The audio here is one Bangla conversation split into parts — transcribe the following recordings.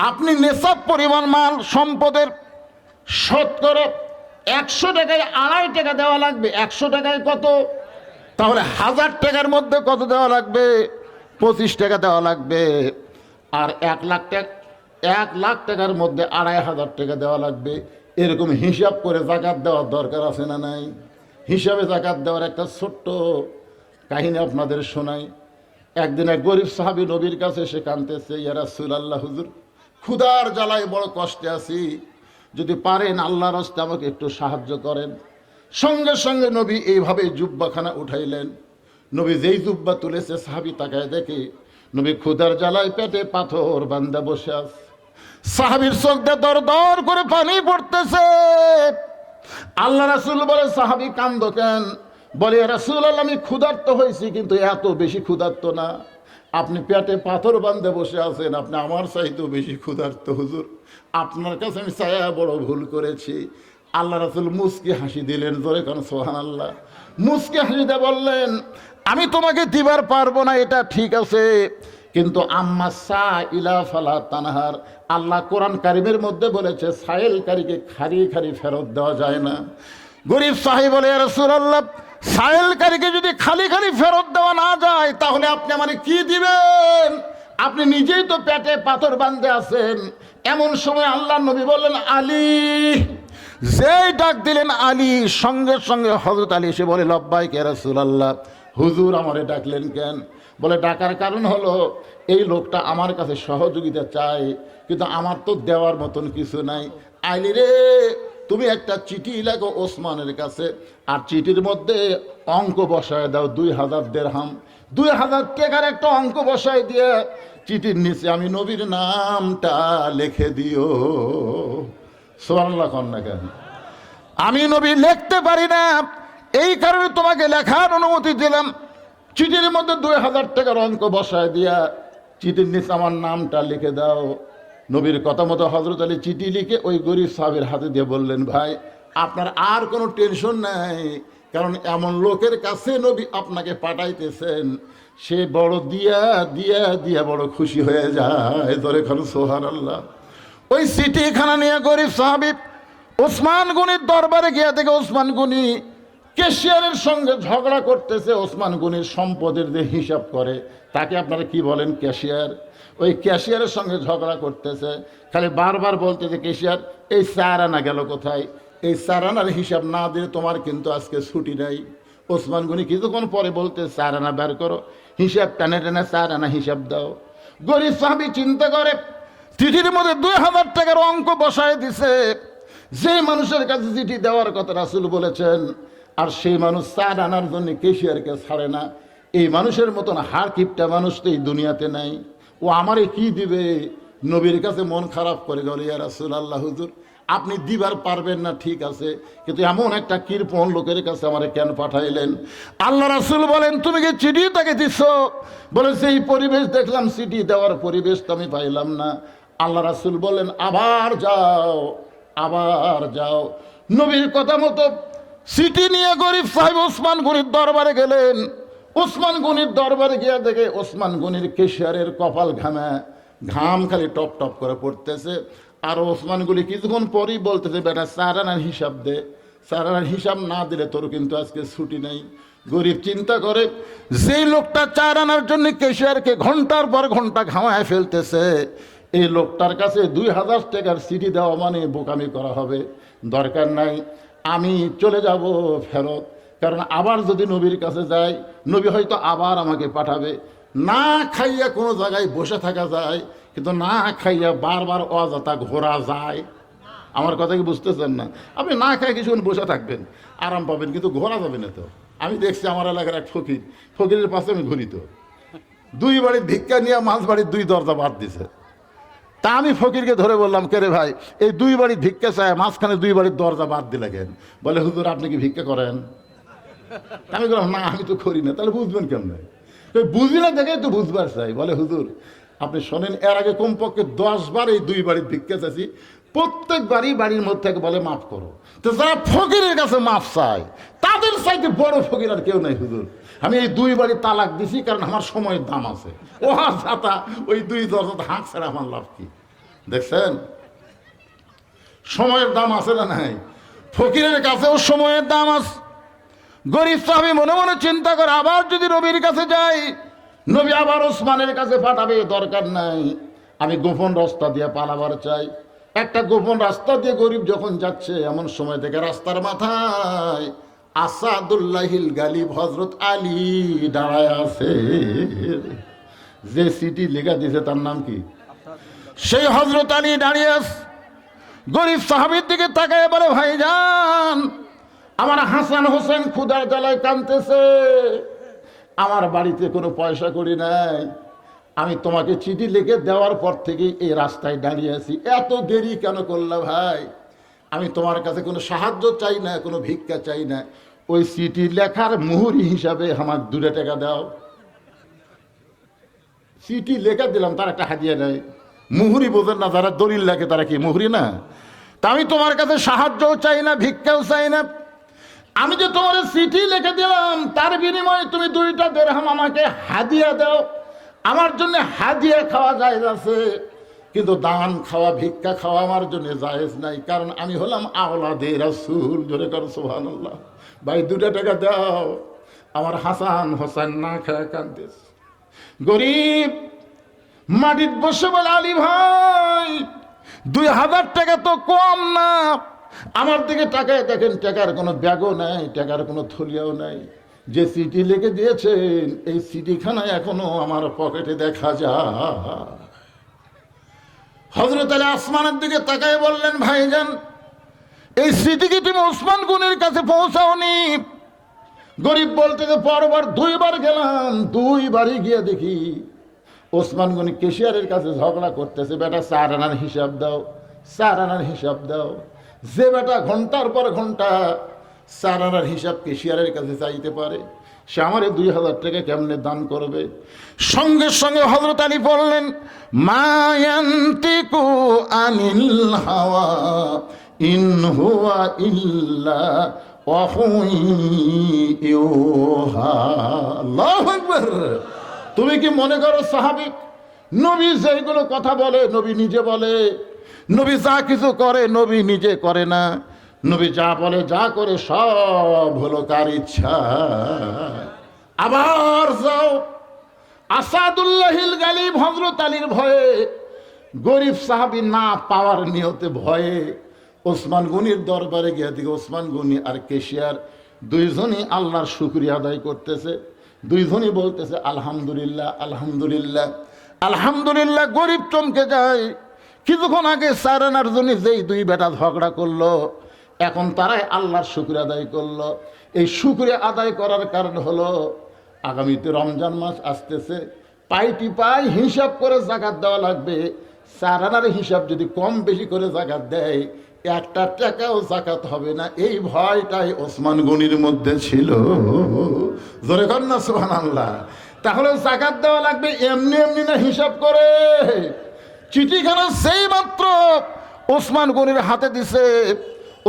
আপনি নেশাব পরিমাণ মাল সম্পদের শতকরা 100 টাকায় 2.5 টাকা দেওয়া লাগবে। 100 টাকায় কত? তাহলে 1000 টাকার মধ্যে কত দেওয়া লাগবে? 25 টাকা দেওয়া লাগবে। আর 1 লাখ টাকা, 1 লাখ টাকার মধ্যে 2,500 টাকা দেওয়া লাগবে। এরকম হিসাব করে জাকাত দেওয়ার দরকার আছে না নাই? হিসাবে জাকাত দেওয়ার একটা ছোট্ট কাহিনী আপনাদের শোনাই। একদিন এক গরিব সাহাবী নবীর কাছে এসে কাঁদতেছে, ইয়া রাসূলুল্লাহ, হুজুর ক্ষুধার জ্বালায় বড় কষ্টে আছি, যদি পারেন আল্লাহর রাস্তায় আমাকে একটু সাহায্য করেন। সঙ্গে সঙ্গে নবী এইভাবে জুব্বাখানা উঠাইলেন। নবী যেই জুব্বা তুলেছে সাহাবী তাকায় দেখে নবী ক্ষুধার জ্বালায় পেটে পাথর বান্ধা বসে আছে। সাহাবীর চোখ দিয়ে দর দর করে পানি পড়তেছে। আল্লাহ রাসূল বলে, সাহাবী কান্দো কেন? বলে, ইয়া রাসূলুল্লাহ, আমি ক্ষুধার্ত হয়েছি, কিন্তু এত বেশি ক্ষুধার্ত না। আপনি পেটে পাথর বান্ধে বসে আছেন, আপনি আমার চাইতেও বেশি ক্ষুধার্ত হুজুর। আপনার কাছে আমি চাইয়া বড় ভুল করেছি। আল্লাহ রাসূল মুস্কি হাসি দিলেন, জোরে কারণ সুবহানাল্লাহ। মুস্কি হাসি দিয়ে বললেন, আমি তোমাকে দিবার পারবো না, এটা ঠিক আছে, কিন্তু আম্মা সাইলা ফালা তানহার। আল্লাহ কোরআন কারিমের মধ্যে বলেছে সাইলকারীকে খারি খারি ফেরত দেওয়া যায় না। গরিব সাহেব বলে, ইয়া রাসূলুল্লাহ, সাইলকারীকে যদি খালি খালি ফেরত দেওয়া না যায় তাহলে আপনি আমারে কি দিবেন? আপনি নিজেই তো পেটে পাথর বাঁধতে আছেন। এমন সময় আল্লাহ নবী বললেন, আলী। যেই ডাক দিলেন আলী, সঙ্গে সঙ্গে হযরত আলী এসে বলে, লব্বাইক ইয়া রাসূলুল্লাহ। হুজুর আমারে ডাকলেন কেন? বলে, ডাকার কারণ হলো এই লোকটা আমার কাছে সহযোগিতা চায়, কিন্তু আমার তো দেওয়ার মতন কিছু নাই। আলী রে, তুমি একটা চিঠি লেখো ওসমানের কাছে, আর চিঠির মধ্যে অঙ্ক বসায় দাও 2000 দিরহাম। 2000 টাকার একটা অঙ্ক বসায় দিয়ে চিঠির নিচে আমি নবীর নামটা লিখে দিও। সুবহানাল্লাহ কন্যা কেন? আমি নবী লিখতে পারি না, এই কারণে তোমাকে লেখার অনুমতি দিলাম। চিঠির মধ্যে 2000 টাকার অঙ্ক বসায় দিয়া চিঠির নিচে আমার নামটা লিখে দাও। নবীর কথা মতো হযরত আলী চিঠি লিখে ওই গরিব সাহাবীর হাতে দিয়ে বললেন, ভাই আপনার আর কোনো টেনশন নাই, কারণ এমন লোকের কাছে নবী আপনাকে পাঠাইতেছেন, সে বড় দিয়া দিয়া দিয়া বড় খুশি হয়ে যায়। ধরে খান সুবহানাল্লাহ। ওই চিঠিখানা নিয়ে গরিব সাহাবী ওসমান গনির দরবারে গিয়ে দেখে ওসমান গনি ক্যাশিয়ারের সঙ্গে ঝগড়া করতেছে। ওসমান গনির সম্পদের যে হিসাব করে তাকে আপনারা কি বলেন? ক্যাশিয়ার। ওই ক্যাশিয়ারের সঙ্গে ঝগড়া করতেছে, খালি বারবার বলতেছে, ক্যাশিয়ার এই 4 আনা গেল কোথায়? এই 4 আনার হিসাব না দিলে তোমার কিন্তু আজকে ছুটি নাই। ওসমান গনি কিছুক্ষণ পরে বলতে, 4 আনা বের করো, হিসাব টেনে টেনে 4 আনা হিসাব দাও। গরিব সাহাবী চিন্তা করে, চিঠির মধ্যে 2000 টাকার অঙ্ক বসায় দিছে। যে মানুষের কাছে চিঠি দেওয়ার কথা রাসূল বলেছেন, আর সেই মানুষ 4 আনার জন্য ক্যাশিয়ারকে ছাড়ে না। এই মানুষের মতন হাড় কিপটা মানুষ তো এই দুনিয়াতে নাই। ও আমারে কি দিবে? নবীর কাছে মন খারাপ করে গেল, ইয়া রাসূলুল্লাহ, হুজুর আপনি দিবার পারবেন না ঠিক আছে, কিন্তু এমন একটা কৃপণ লোকের কাছে আমারে কেন পাঠাইলেন? আল্লাহ রাসূল বলেন, তুমি কি চিঠি তাকে দিচ্ছ? বলে, সেই পরিবেশ দেখলাম, চিঠি দেওয়ার পরিবেশ তো আমি পাইলাম না। আল্লাহ রাসূল বলেন, আবার যাও, আবার যাও। নবীর কথা মতো চিঠি নিয়ে গরিব সাহেব ওসমান গনির দরবারে গেলেন। ওসমান গনির দরবারে গিয়ে দেখে ওসমান গনির ক্যাশিয়ারের কপাল ঘামে, ঘাম খালি টপ টপ করে পড়তেছে। আর ওসমান গনি কিছুক্ষণ পরেই বলতেছে, বেটা 4 আনার হিসাব দে, 4 আনার হিসাব না দিলে তোর কিন্তু আজকে ছুটি নেই। গরিব চিন্তা করে, যেই লোকটা 4 আনার জন্য ক্যাশিয়ারকে ঘন্টার পর ঘন্টা ঘামায় ফেলতেছে, এই লোকটার কাছে 2000 টাকার চিঠি দেওয়া মানে বোকামি করা হবে। দরকার নাই, আমি চলে যাব ফেরত, কারণ আবার যদি নবীর কাছে যাই, নবী হয়তো আবার আমাকে পাঠাবে। না খাইয়া কোনো জায়গায় বসে থাকা যায়, কিন্তু না খাইয়া বারবার অযথা ঘোরা যায়। আমার কথা কি বুঝতেছেন না? আপনি না খাই কিছুক্ষণ বসে থাকবেন, আরাম পাবেন, কিন্তু ঘোরা যাবে না তো। আমি দেখছি আমার এলাকার এক ফকির, ফকিরের পাশে আমি ঘুরি তো, 2 বাড়ির ভিক্ষা নিয়ে মাঝ বাড়ির 2 দরজা বাদ দিছে। তা আমি ফকিরকে ধরে বললাম, কে রে ভাই, এই 2 বাড়ির ভিক্ষা চায়, মাঝখানে 2 বাড়ির দরজা বাদ দিলে কেন? বলে, হুজুর আপনি কি ভিক্ষা করেন? আমি বললাম, না আমি তো করি না। তাহলে বুঝবেন কেমন? বুঝি না দেখে তো বুঝবার চাই। বলে, হুজুর আপনি শোনেন, এর আগে কমপক্ষে 10 বার এই 2 বাড়ির ভিক্ষা চাইছি, প্রত্যেকবারই বাড়ির মধ্যে থেকে বলে মাফ করো। তো যারা ফকিরের কাছে মাফ চায়, তাদের চাইতে বড় ফকির আর কেউ নাই হুজুর। আমি এই 2 বাড়ি তালাক দিছি, কারণ আমার সময়ের দাম আছে। ও ছাতা ওই 2 দরজা হাঁক ছাড়া আমার লাভ কি? দেখছেন সময়ের দাম আছে না নাই? ফকিরের কাছেও সময়ের দাম আছে। গরিব সাহাবী মনে মনে চিন্তা করে, আবার যদি নবীর কাছে যাই, নবী আবার ওসমানের কাছে পাঠাবে, দরকার নাই, আমি গোপন রাস্তা দিয়ে পালাবার চাই। একটা গোপন রাস্তা দিয়ে গরিব যখন যাচ্ছে, এমন সময় থেকে রাস্তার মাথায় আসাদুল্লাহিল গালিব হযরত আলী দাঁড়ায় আছে। যে সিটি লেখা দিয়েছে তার নাম কি? সেই হযরত আলী দাঁড়িয়ে আছে। গরিব সাহাবীর দিকে তাকায় বলে, ভাইজান, আমার হাসান হোসেন ক্ষুধার জ্বালায় কাঁদতেছে, আমার বাড়িতে কোনো পয়সা করি নাই, আমি তোমাকে চিঠি লিখে দেওয়ার পর থেকেই এই রাস্তায় দাঁড়িয়ে আছি, এত দেরি কেন করলা ভাই? আমি তোমার কাছে কোনো সাহায্য চাই না, কোনো ভিক্ষা চাই না, ওই চিঠি লেখার মুহুরি হিসাবে আমার 2 টাকা দাও। চিঠি লেখা দিলাম, তার একটা হাদিয়া নেয়। মুহুরি বোঝেন না যারা দলিল লেখে, তারা কি মুহুরি না? তা আমি তোমার কাছে সাহায্যও চাই না, ভিক্ষাও চাই না, আমি যে তোমার চিঠি লিখে দিলাম তার বিনিময়ে তুমি 2টা দিরহাম আমাকে হাদিয়া দাও। আমার জন্য হাদিয়া খাওয়া জায়েজ আছে, কিন্তু দান খাওয়া, ভিক্ষা খাওয়া আমার জন্য জায়েজ নাই, কারণ আমি হলাম আওলাদে রাসূল। জোরে কর সুবহানাল্লাহ। ভাই 2 টাকা দাও। আমার হাসান হোসেন না খায় কাঁদতেছে। গরিব মাটির বসে বলে, আলী ভাই 2000 টাকা তো কম না, আমার দিকে টাকায় দেখেন, টাকার কোনো ব্যাগও নাই, টাকার কোনো থলিয়াও নাই। যে চিঠি লিখে দিয়েছেন এই চিঠিখানা এখনো আমার পকেটে দেখা যায়। হযরত আলী আসমানের দিকে তাকায় বললেন, ভাইজান, এই চিঠি কি তুমি ওসমান গনির কাছে পৌঁছাওনি? গরিব বলতে যে পরবার 2 বার গেলাম, 2 বারই গিয়ে দেখি ওসমান গনি কেশিয়ারের কাছে ঝগড়া করতেছে, বেটা 4 আনার হিসাব দাও, 4 আনার হিসাব দাও। যে বেটা ঘন্টার পর ঘন্টা 4 আনার হিসাব কেশিয়ারের কাছে চাইতে পারে, সে আমার 2000 টাকা কেমনে দান করবে? সঙ্গে সঙ্গে হযরত আলী বললেন, মা ইয়ান্তিকু আনিল হাওয়া ইন হুয়া ইল্লা ওয়াহয়ুন ইউহা। আল্লাহু আকবার। তুমি কি মনে করো সাহাবী নবী যেগুলো কথা বলে নবী নিজে বলে? নবী যা কিছু করে নবী নিজে করে না, নবী যা বলে যা করে সব হলো কার ইচ্ছা। আবার যাও আসাদুল্লাহিল গালিব হযরত আলীর ভয়ে, গরিব সাহাবী না পাওয়ার নিয়তে ভয়ে ওসমান গনির দরবারে গিয়ে দিকে ওসমান গনি আর কেশিয়ার 2জনই আল্লাহর শুকরিয়া আদায় করতেছে। 2জনই বলতেছে আলহামদুলিল্লাহ, আলহামদুলিল্লাহ, আলহামদুলিল্লাহ। গরিব চমকে যায়। কিছুক্ষণ আগে 4 আনার জন্য যেই 2 বেটা ঝগড়া করলো, এখন তারাই আল্লাহর শুকরিয়া আদায় করলো। এই শুকরিয়া আদায় করার কারণ হলো আগামীতে রমজান মাস আসতেছে, পাইটি পাই হিসাব করে যাকাত দেওয়া লাগবে। 4 আনার হিসাব যদি কম বেশি করে যাকাত দেয়, 1 টাকাও যাকাত হবে না। এই ভয়টাই ওসমান গনির মধ্যে ছিল। জোরে কর না সুবহানাল্লাহ। তাহলে যাকাত দেওয়া লাগবে এমনি এমনি না, হিসাব করে। চিঠিখানা সেই মাত্র ওসমান গনির হাতে দিছে,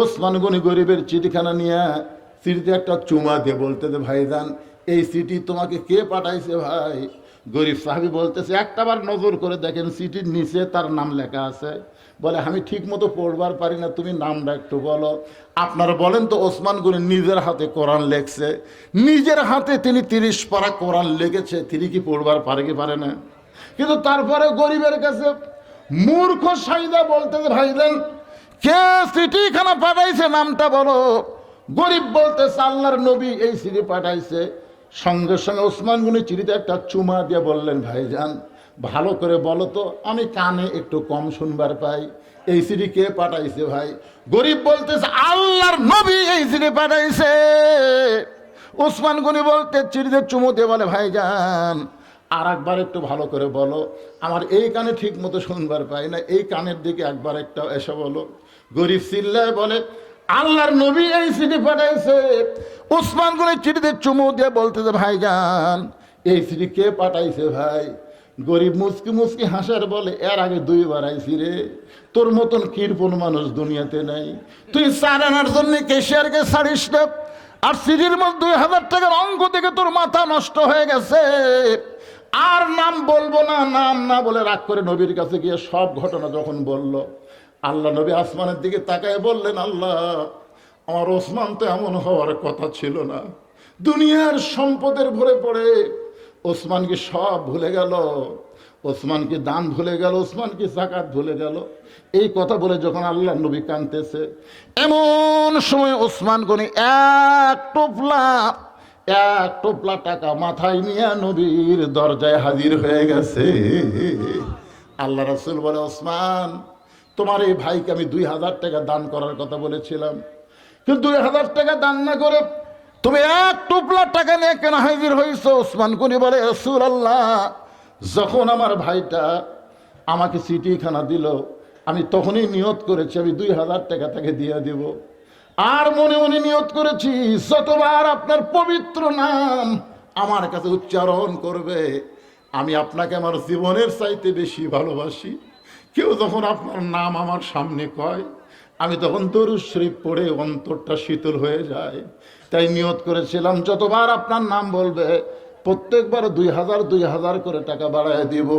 ওসমান গনি গরিবের চিঠিখানা নিয়ে চিঠিতে একটা চুমা দিয়ে বলতে যে, ভাইজান, এই চিঠি তোমাকে কে পাঠাইছে ভাই? গরিব সাহাবী বলতেছে, একটাবার নজর করে দেখেন, চিঠির নিচে তার নাম লেখা আছে। বলে, আমি ঠিক মতো পড়বার পারি না, তুমি নামটা একটু বলো। আপনারা বলেন তো, ওসমান গনি নিজের হাতে কোরআন লেখছে, নিজের হাতে তিনি 30 পারা কোরআন লিখেছে, তিনি কি পড়বার পারে কি পারে না? কিন্তু তারপরে গরিবের কাছে মূর্খ সাইদা বলতেছে, ভাইজান, কে চিঠিখানা পাঠাইছে নামটা বলো। গরিব বলতেছে, আল্লাহর নবী এই চিঠি পাঠাইছে। সঙ্গে সঙ্গে ওসমান গনি চিঠিতে একটা চুমা দিয়ে বললেন, ভাইজান, ভালো করে বলো তো, আমি কানে একটু কম শুনবার পাই, এই চিঠি কে পাঠাইছে ভাই? গরিব বলতেছে, আল্লাহর নবী এই চিঠি পাঠাইছে। ওসমান গনি বলতে চিঠিতে চুমু দিয়ে বলে, ভাইজান, আর একবার একটু ভালো করে বলো, আমার এই কানে ঠিক মতো শুনবার পাই না, এই কানের দিকে একবার একটা এসে বলো। গরিব চিল্লায় বলে, আল্লাহর নবী এই চিঠি পাঠাইছে। ওসমান গনি চিঠিতে চুমু দিয়ে বলতেছে, ভাইজান, এই চিঠি কে পাঠাইছে ভাই? গরিব মুচকি মুচকি হাসার বলে, এর আগে 2 বার আইছি রে, তোর মতন কৃপণ মানুষ দুনিয়াতে নাই। তুই 4 আনার জন্য কেশিয়ারকে ছাড়িস না, আর চিঠির মধ্যে 2000 টাকার অঙ্ক থেকে তোর মাথা নষ্ট হয়ে গেছে। আর নাম বলবো না, নাম না বলে রাগ করে নবীর কাছে গিয়ে সব ঘটনা যখন বলল, আল্লাহ নবী আসমানের দিকে তাকায় বললেন, আল্লাহ, আমার ওসমান তো এমন হওয়ার কথা ছিল না। দুনিয়ার সম্পদের ভরে পড়ে ওসমান কি সব ভুলে গেল? ওসমান কি দান ভুলে গেল? ওসমান কি যাকাত ভুলে গেল? এই কথা বলে যখন আল্লাহ নবী কাঁদতেছে, এমন সময় ওসমান গনি এক টোপলা টাকা মাথায় নিয়ে নবীর দরজায় হাজির হয়ে গেছে। আল্লাহ রাসূল বলে, ওসমান, তোমার এই ভাইকে আমি 2000 টাকা দান করার কথা বলেছিলাম, কিন্তু 2000 টাকা দান না করে তুমি এক টোপলা টাকা নিয়ে কেন হাজির হয়েছো? ওসমান গনি বলে, রাসূলুল্লাহ, যখন আমার ভাইটা আমাকে চিঠিখানা দিল, আমি তখনই নিয়ত করেছি আমি 2000 টাকা তাকে দিয়ে দেব। আর মনে মনে নিয়ত করেছি, যতবার আপনার পবিত্র নাম আমার কাছে উচ্চারণ করবে, আমি আপনাকে আমার জীবনের চাইতে বেশি ভালোবাসি। কেউ যখন আপনার নাম আমার সামনে কয়, আমি তখন দরুদ শরীফ পড়ে অন্তরটা শীতল হয়ে যায়। তাই নিয়ত করেছিলাম, যতবার আপনার নাম বলবে প্রত্যেকবার 2000 করে টাকা বাড়ায় দিব।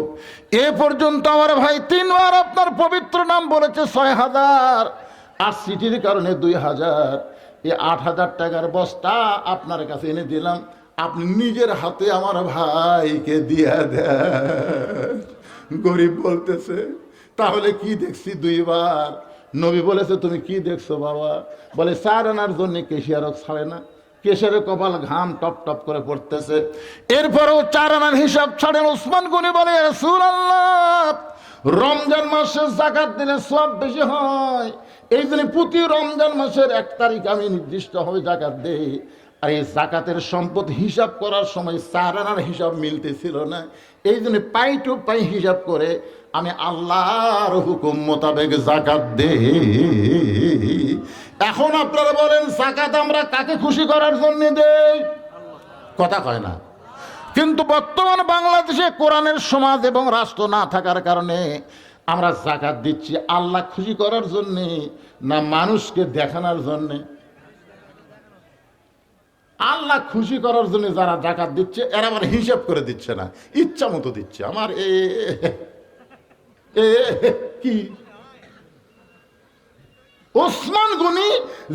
এ পর্যন্ত আমার ভাই 3 বার আপনার পবিত্র নাম বলেছে, 6000। আর সিটির কারণে 2000, এই 8000 টাকার বস্তা আপনার কাছে এনে দিলাম, আপনি নিজের হাতে আমার ভাইকে দিয়ে দেন। গরিব বলতেছে, তাহলে কি দেখছি 2 বার? নবী বলেছে, তুমি কি দেখছো বাবা? বলে, 4 আনার জন্য কেশিয়ারক ছাড়ে না, কেশরের কপাল ঘাম টপ টপ করে পড়তেছে, এরপরেও 4 আনার হিসাব ছাড়েন। ওসমান গনি বলে, রাসূলুল্লাহ, রমজান মাসে যাকাত দিলে সওয়াব বেশি হয়, এই জন্য প্রতি রমজান মাসের 1 তারিখ আমি নির্দিষ্টভাবে যাকাত দেই। আর এই যাকাতের সম্পদ হিসাব করার সময় 4 আনার হিসাব মিলতেছিল না, এই জন্য পাই টু পাই হিসাব করে আমি আল্লাহর হুকুম মোতাবেক যাকাত দেই। এখন আপনারা বলেন, যাকাত আমরা কাকে খুশি করার জন্য দেই? কথা কয় না। কিন্তু বর্তমান বাংলাদেশে কোরআনের সমাজ এবং রাষ্ট্র না থাকার কারণে আমরা যাকাত দিচ্ছি আল্লাহ খুশি করার জন্যে না মানুষকে দেখানোর জন্যে? আল্লাহ খুশি করার জন্য যারা যাকাত দিচ্ছে, এরা আবার হিসাব করে দিচ্ছে না, ইচ্ছা মতো দিচ্ছে। আমার কি ওসমান গনি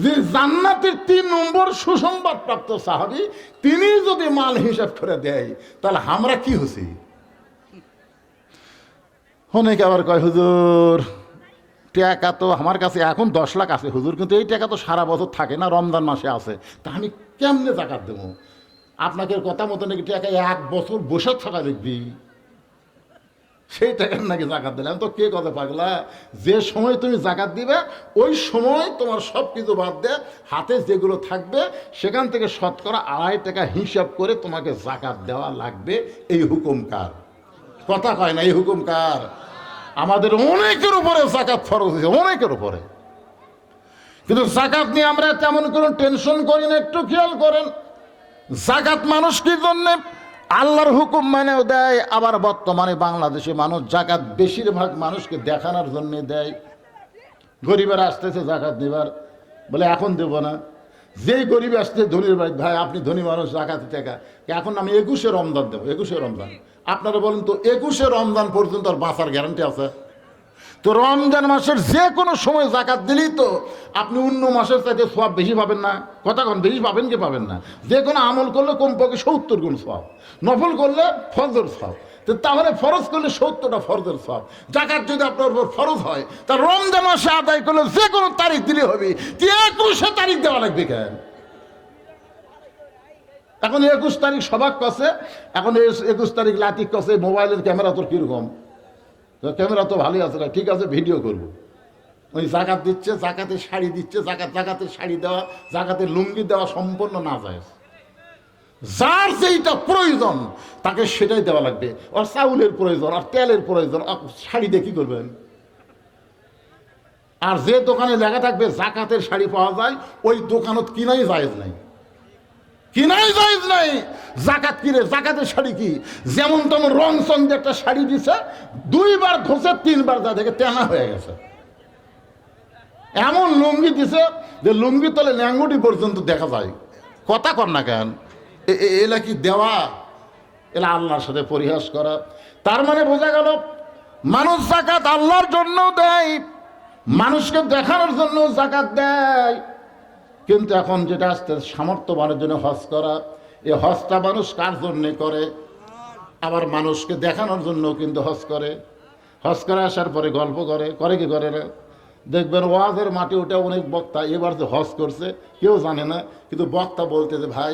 যে জান্নাতের 3 নম্বর সুসংবাদ প্রাপ্ত সাহাবী, তিনি যদি মাল হিসাব করে দেয়, তাহলে আমরা কি হছি? অনেকে আবার কয়, হুজুর টাকা তো আমার কাছে এখন 10 লাখ আছে হুজুর, কিন্তু এই টাকা তো সারা বছর থাকে না, রমজান মাসে আছে, তা আমি কেমনে যাকাত দেবো? আপনাকে কথা মতো নাকি টাকা 1 বছর বসে থাকা দেখবি, সেই টাকার নাকি যাকাত দিলাম? তো কে কথা পাগলা, যে সময় তুমি যাকাত দিবে ওই সময় তোমার সব কিছু বাদ দিয়ে হাতে যেগুলো থাকবে সেখান থেকে শতকরা 2.5 টাকা হিসাব করে তোমাকে যাকাত দেওয়া লাগবে। এই হুকুম কার? কথা কয় না, এই হুকুম কার? আমাদের অনেকের উপরে যাকাত ফরজ হয়েছে, অনেকের উপরে। কিন্তু যাকাত নিয়ে আমরা তেমন কোনো টেনশন করি না। একটু খেয়াল করেন, যাকাত মানুষ কি জন্যে? আল্লাহর হুকুম মানেও দেয়, আবার বর্তমানে বাংলাদেশে মানুষ যাকাত বেশিরভাগ মানুষকে দেখানোর জন্য দেয়। গরিবেরা আসতেছে যাকাত দিবার, বলে এখন দেব না। যেই গরিব আসছে ধনীর বাড়ি, ভাই আপনি ধনী মানুষ, যাকাতের টাকা এখন আমি 21শে রমজান দেবো, 21শে রমজান। আপনারা বলেন তো 21শে রমজান পর্যন্ত আর বাঁচার গ্যারান্টি আছে? তো রমজান মাসের যে কোনো সময় যাকাত দিলেই তো আপনি অন্য মাসের চাইতে সওয়াব বেশি পাবেন না? কথা কোন, বেশি পাবেন কি পাবেন না? যে কোনো আমল করলে কমপক্ষে 70 গুণ সওয়াব, নফল করলে ফরজের সওয়াব। তো তাহলে ফরজ করলে 70টা ফরজের সওয়াব। যাকাত যদি আপনার উপর ফরজ হয়, তা রমজান মাসে আদায় করলে যে কোনো তারিখ দিলে হবে, 21শে তারিখ দেওয়া লাগবে কেন? এখন 21 তারিখ সবাক কছে, এখন 21 তারিখ লাতিক কছে, মোবাইলের ক্যামেরা তোর কিরকম? ক্যামেরা তো ভালোই আছে, ঠিক আছে ভিডিও করব। ওই যাকাত দিচ্ছে, যাকাতের শাড়ি দিচ্ছে, যাকাতের শাড়ি দেওয়া, যাকাতের লুঙ্গি দেওয়া সম্পূর্ণ না যায়। যার যেইটা প্রয়োজন তাকে সেটাই দেওয়া লাগবে। আর চাউলের প্রয়োজন, আর তেলের প্রয়োজন, শাড়ি দিয়ে কি করবেন? আর যে দোকানে লেখা থাকবে যাকাতের শাড়ি পাওয়া যায়, ওই দোকানত কিনাই জায়েজ নাই, কিনাই জায়েজ নাই। যাকাত কিনে, যাকাতের শাড়ি কি? যেমন তেমন রং সং দিয়ে একটা শাড়ি দিছে, 2 বার ধসে 3 বার যা দেখে তেনা হয়ে গেছে। এমন লুঙ্গি দিছে যে লুঙ্গি তলে ল্যাঙ্গুটি পর্যন্ত দেখা যায়। কথা কর না কেন? এলা কি দেওয়া? এলা আল্লাহর সাথে পরিহাস করা। তার মানে বোঝা গেল মানুষ যাকাত আল্লাহর জন্য দেয়, মানুষকে দেখানোর জন্য যাকাত দেয়। কিন্তু এখন যেটা আসতে সামর্থ্যবানের জন্য হজ করা, এই হজটা মানুষ কার জন্যে করে? আবার মানুষকে দেখানোর জন্য কিন্তু হজ করে। হজ করে আসার পরে গল্প করে, করে কি করে না? দেখবেন ওয়াজের মাঠে ওটা অনেক বক্তা এবার যে হজ করছে কেউ জানে না, কিন্তু বক্তা বলতে যে ভাই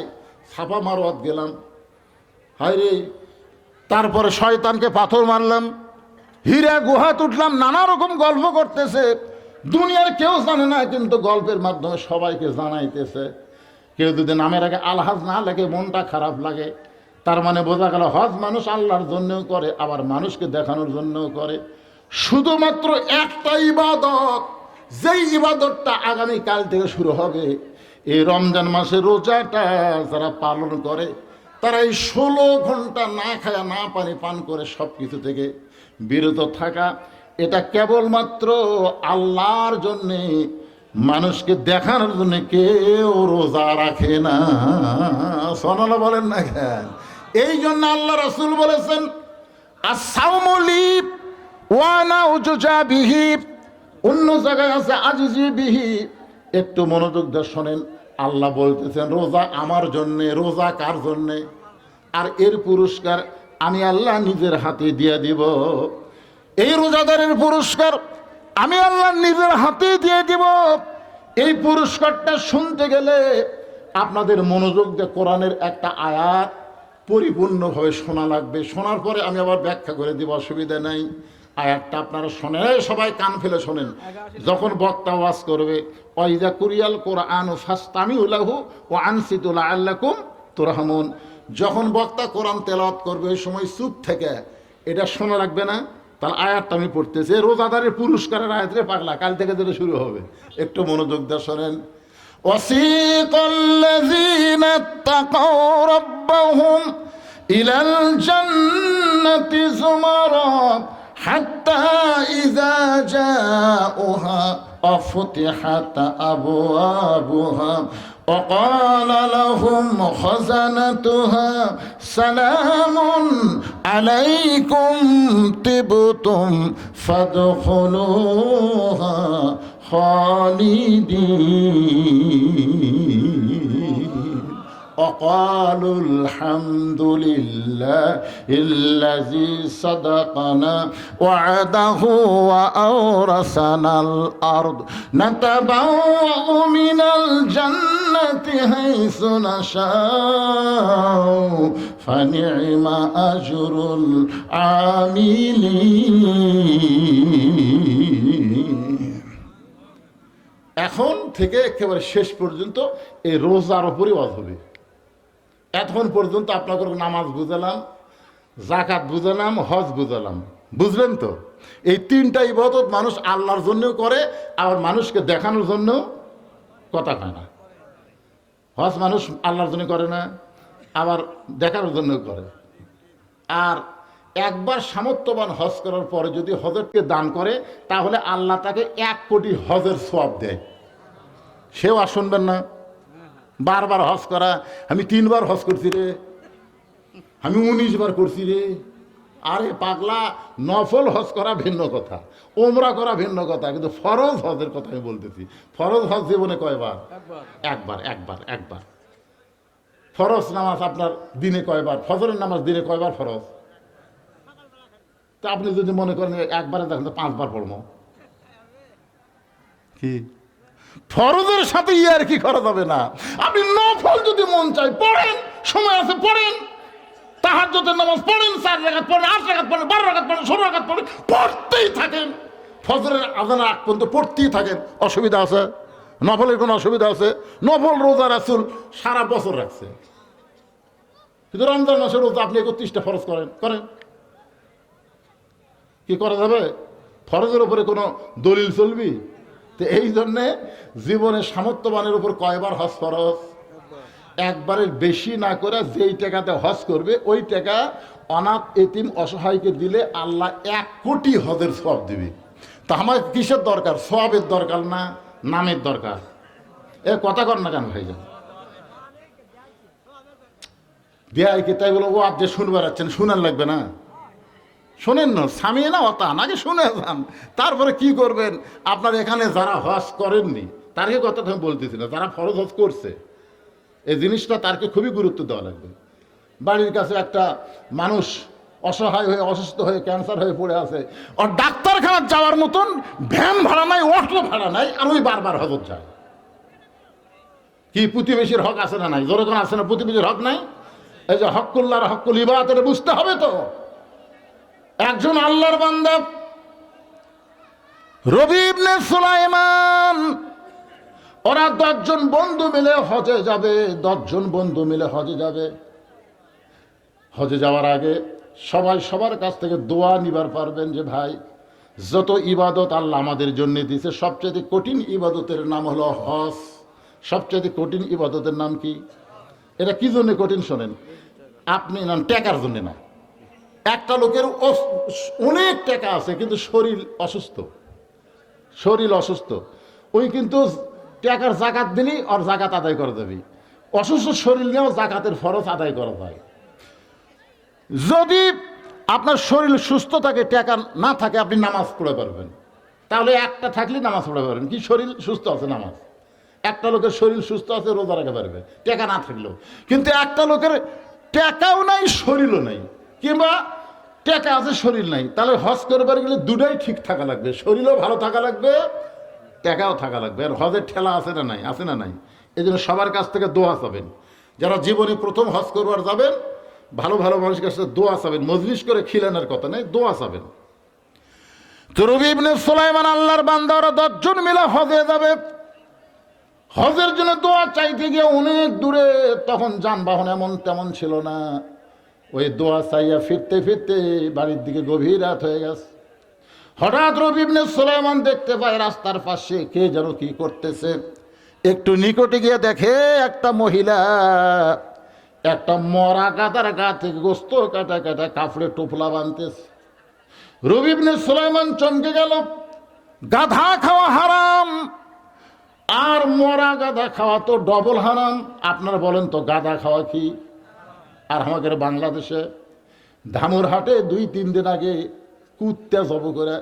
ছাপা মারোয়াত গেলাম, হায় রে, তারপরে শয়তানকে পাথর মারলাম, হীরা গুহা তুটলাম, নানা রকম গল্প করতেছে। দুনিয়ার কেউ জানে না, কিন্তু গল্পের মাধ্যমে সবাইকে জানাইতেছে। কেউ যদি নামের আগে আলহাজ না লাগে মনটা খারাপ লাগে। তার মানে বোঝা গেল হজ মানুষ আল্লাহর জন্যও করে, আবার মানুষকে দেখানোর জন্যও করে। শুধুমাত্র একটা ইবাদত, যেই ইবাদতটা আগামীকাল থেকে শুরু হবে, এই রমজান মাসে রোজাটা যারা পালন করে তারা এই 16 ঘন্টা না খায়া না পানি পান করে সব কিছু থেকে বিরত থাকা, এটা কেবলমাত্র আল্লাহর জন্যে, মানুষকে দেখানোর জন্য কেউ রোজা রাখে না। সোনালা বলেন না কেন? এই জন্য আল্লাহ রাসূল বলেছেন as-sawmu li wa ana ujuza bihi, অন্য জায়গায় আছে আজিজি বিহি। একটু মনোযোগ দিয়ে শোনেন, আল্লাহ বলতেছেন রোজা আমার জন্যে। রোজা কার জন্যে? আর এর পুরস্কার আমি আল্লাহ নিজের হাতে দিয়ে দিব। এই রোজাদারের পুরস্কার আমি আল্লাহ নিজের হাতে দিয়ে দিব। এই পুরস্কারটা শুনতে গেলে আপনাদের মনোযোগ দিয়ে কোরআনের একটা আয়াত পরিপূর্ণভাবে শোনা লাগবে। শোনার পরে আমি আবার ব্যাখ্যা করে দিব, অসুবিধা নাই। আয়াতটা আপনারা শোনেন, সবাই কান ফেলে শোনেন। যখন বক্তা ওয়াজ করবে, ওয়াইদা কুরিয়াল কোরআন ফাসতামিউ লাহু ওয়া আনসিতু লাআল্লাকুম তুরহামুন, যখন বক্তা কোরআন তেলাওয়াত করবে ওই সময় চুপ থেকে এটা শোনা লাগবে না? তাহলে আয়াতটা আমি পড়তেছি, রোজাদারের পুরস্কারের আয়াত রে পাগলা, কাল থেকে যেটা শুরু হবে। একটু মনোযোগ দিয়ে শোনেন। ওয়াসিকাল্লাযীনা তাকাউ রাব্বাহুম ইলাল জান্নাতি যুমারা হাত্তা ইযা জাউহা وفتحت أبوابها وقال لهم خزنتها سلام عليكم طبتم فادخلوها خالدين وقالوا الحمد لله الذي صدقنا وعده وأورثنا الأرض نتبوأ من الجنة حيث نشاء فنعم أجر العاملين। এখন থেকে একেবারে শেষ পর্যন্ত এই রোজার উপরই ওয়াজ হবে। এতক্ষণ পর্যন্ত আপনাদের নামাজ বুঝালাম, যাকাত বুঝালাম, হজ বুঝালাম, বুঝলেন তো? এই তিনটা ইবাদত মানুষ আল্লাহর জন্যও করে, আবার মানুষকে দেখানোর জন্য কথা কয় না। হজ মানুষ আল্লাহর জন্য করে না, আবার দেখানোর জন্য করে। আর একবার সামর্থ্যবান হজ করার পরে যদি হজরকে দান করে, তাহলে আল্লাহ তাকে 1 কোটি হজের সওয়াব দেয়। সেও আর শুনবেন না বারবার হজ করা, আমি 3 বার হজ করছি রে, আমি 19 বার করছি রে। আরে পাগলা, নফল হজ করা ভিন্ন কথা, ওমরা করা ভিন্ন কথা, কিন্তু ফরজ হজের কথা আমি বলতেছি। ফরজ হজ জীবনে কয়বার? একবার। ফরজ নামাজ আপনার দিনে কয়বার? ফজরের নামাজ দিনে কয়বার ফরজ? তা আপনি যদি মনে করেন একবারে, দেখেন তো 5 বার পড়বো। কি ফরজের সাথে আর কি করা যাবে না? আপনি নফল যদি মন চাই পড়েন, সময় আছে পড়েন, তাহাজ্জুদের নামাজ পড়েন, 4 রাকাত পড়েন, 8 রাকাত পড়েন, 12 রাকাত পড়েন, 16 রাকাত পড়েন, পড়তেই থাকেন। ফজরের আজানের আগ পর্যন্ত পড়তেই থাকেন। অসুবিধা আছে? নফলের কোনো অসুবিধা আছে? নফল রোজা রাসূল সারা বছর রাখছে, কিন্তু রমজান মাসের রোজা আপনি 31টা ফরজ করেন। কি করা যাবে? ফরজের উপরে কোনো দলিল চলবি? তো এই জন্যে জীবনে সামর্থ্যবানের উপর কয়বার হজ ফরজ? একবারের বেশি না করে যেই টাকাতে হজ করবে ওই টাকা অনাথ এতিম অসহায়কে দিলে আল্লাহ 1 কোটি হজের সওয়াব দিবে। তা আমার কিসের দরকার? সওয়াবের দরকার না নামের দরকার? এ কথা কর না কেন ভাইজান? দেয় কি তাই বলো ও আপনি শুনবার আছেন, শুনার লাগবে না? শোনেন না, সামিয়ে না অতান, আগে শুনে যান, তারপরে কি করবেন। আপনার এখানে যারা হজ করেননি তারকে কথা আমি বলতেছি না, যারা ফরজ হজ করছে এই জিনিসটা তারকে খুবই গুরুত্ব দেওয়া লাগবে। বাড়ির কাছে একটা মানুষ অসহায় হয়ে অসুস্থ হয়ে ক্যান্সার হয়ে পড়ে আছে, ওর ডাক্তারখানা যাওয়ার মতন ভ্যান ভাড়া নাই, অটো ভাড়া নাই, আর ওই বারবার হজত যায়। কি প্রতিবেশীর হক আছে না নাই? যখন আছে না প্রতিবেশীর হক নাই? এই যে হকুল্লাহর হকুল ইবাদত, এটা বুঝতে হবে তো। একজন আল্লাহর বান্দা রবি ইবনে সুলাইমান, ওরা 10 জন বন্ধু মিলে হজে যাবে, 10 জন বন্ধু মিলে হজে যাবে। হজে যাওয়ার আগে সবাই সবার কাছ থেকে দোয়া নিবার পারবেন যে ভাই যত ইবাদত আল্লাহ আমাদের জন্য দিয়েছে সবচেয়ে কঠিন ইবাদতের নাম হলো হজ। সবচেয়ে কঠিন ইবাদতের নাম কি? এটা কি জন্য কঠিন শোনেন, আপনি না টাকার জন্য না। একটা লোকের অনেক টাকা আছে কিন্তু শরীর অসুস্থ, শরীর অসুস্থ, ওই কিন্তু টাকার জাকাত দিলেই ওর জাকাত আদায় করে দেবে। অসুস্থ শরীর নিয়েও জাকাতের ফরজ আদায় করা যায়। যদি আপনার শরীর সুস্থ থাকে, টাকা না থাকে, আপনি নামাজ পড়ে পারবেন, তাহলে একটা থাকলে নামাজ পড়ে পারবেন। কি শরীর সুস্থ আছে নামাজ? একটা লোকের শরীর সুস্থ আছে রোজা রাখতে পারবে টাকা না থাকলেও। কিন্তু একটা লোকের টাকাও নাই শরীরও নাই, কিংবা টাকা আছে শরীর নাই, তাহলে হজ করবার গেলে দুটাই ঠিক থাকা লাগবে, শরীরও ভালো থাকা লাগবে, টাকাও থাকা লাগবে। আর হজের ঠেলা আছে না নাই? আছে না নাই? এই জন্য সবার কাছ থেকে দোয়া চাবেন। যারা জীবনে প্রথম হজ করবার যাবেন ভালো ভালো মানুষের কাছে দোয়া চাবেন, মজলিস করে খিলানোর কথা নেই, দোয়া চাবেন। তো রবি ইবনে সুলাইমান আল্লাহর বান্দা, ওরা 10 জন মিলে হজে যাবে। হজের জন্য দোয়া চাইতে গিয়ে অনেক দূরে, তখন যানবাহন এমন তেমন ছিল না, ওই দোয়া চাইয়া ফিরতে ফিরতে বাড়ির দিকে গভীর রাত হয়ে গেছে। হঠাৎ রবি ইবনে সুলাইমান দেখতে পায় রাস্তার পাশে কে যেন কি করতেছে। একটু নিকটে গিয়ে দেখে একটা মহিলা একটা মরা গাদার গা থেকে গোস্ত কাটা কাটা কাপড়ে টোপলা বানতেছে। রবি ইবনে সুলাইমান চমকে গেল, গাধা খাওয়া হারাম আর মরা গাধা খাওয়া তো ডবল হারাম। আপনারা বলেন তো গাধা খাওয়া কি? আর আমাদের বাংলাদেশে ধামুরহাটে 2-3 দিন আগে কুত্তা জব করে,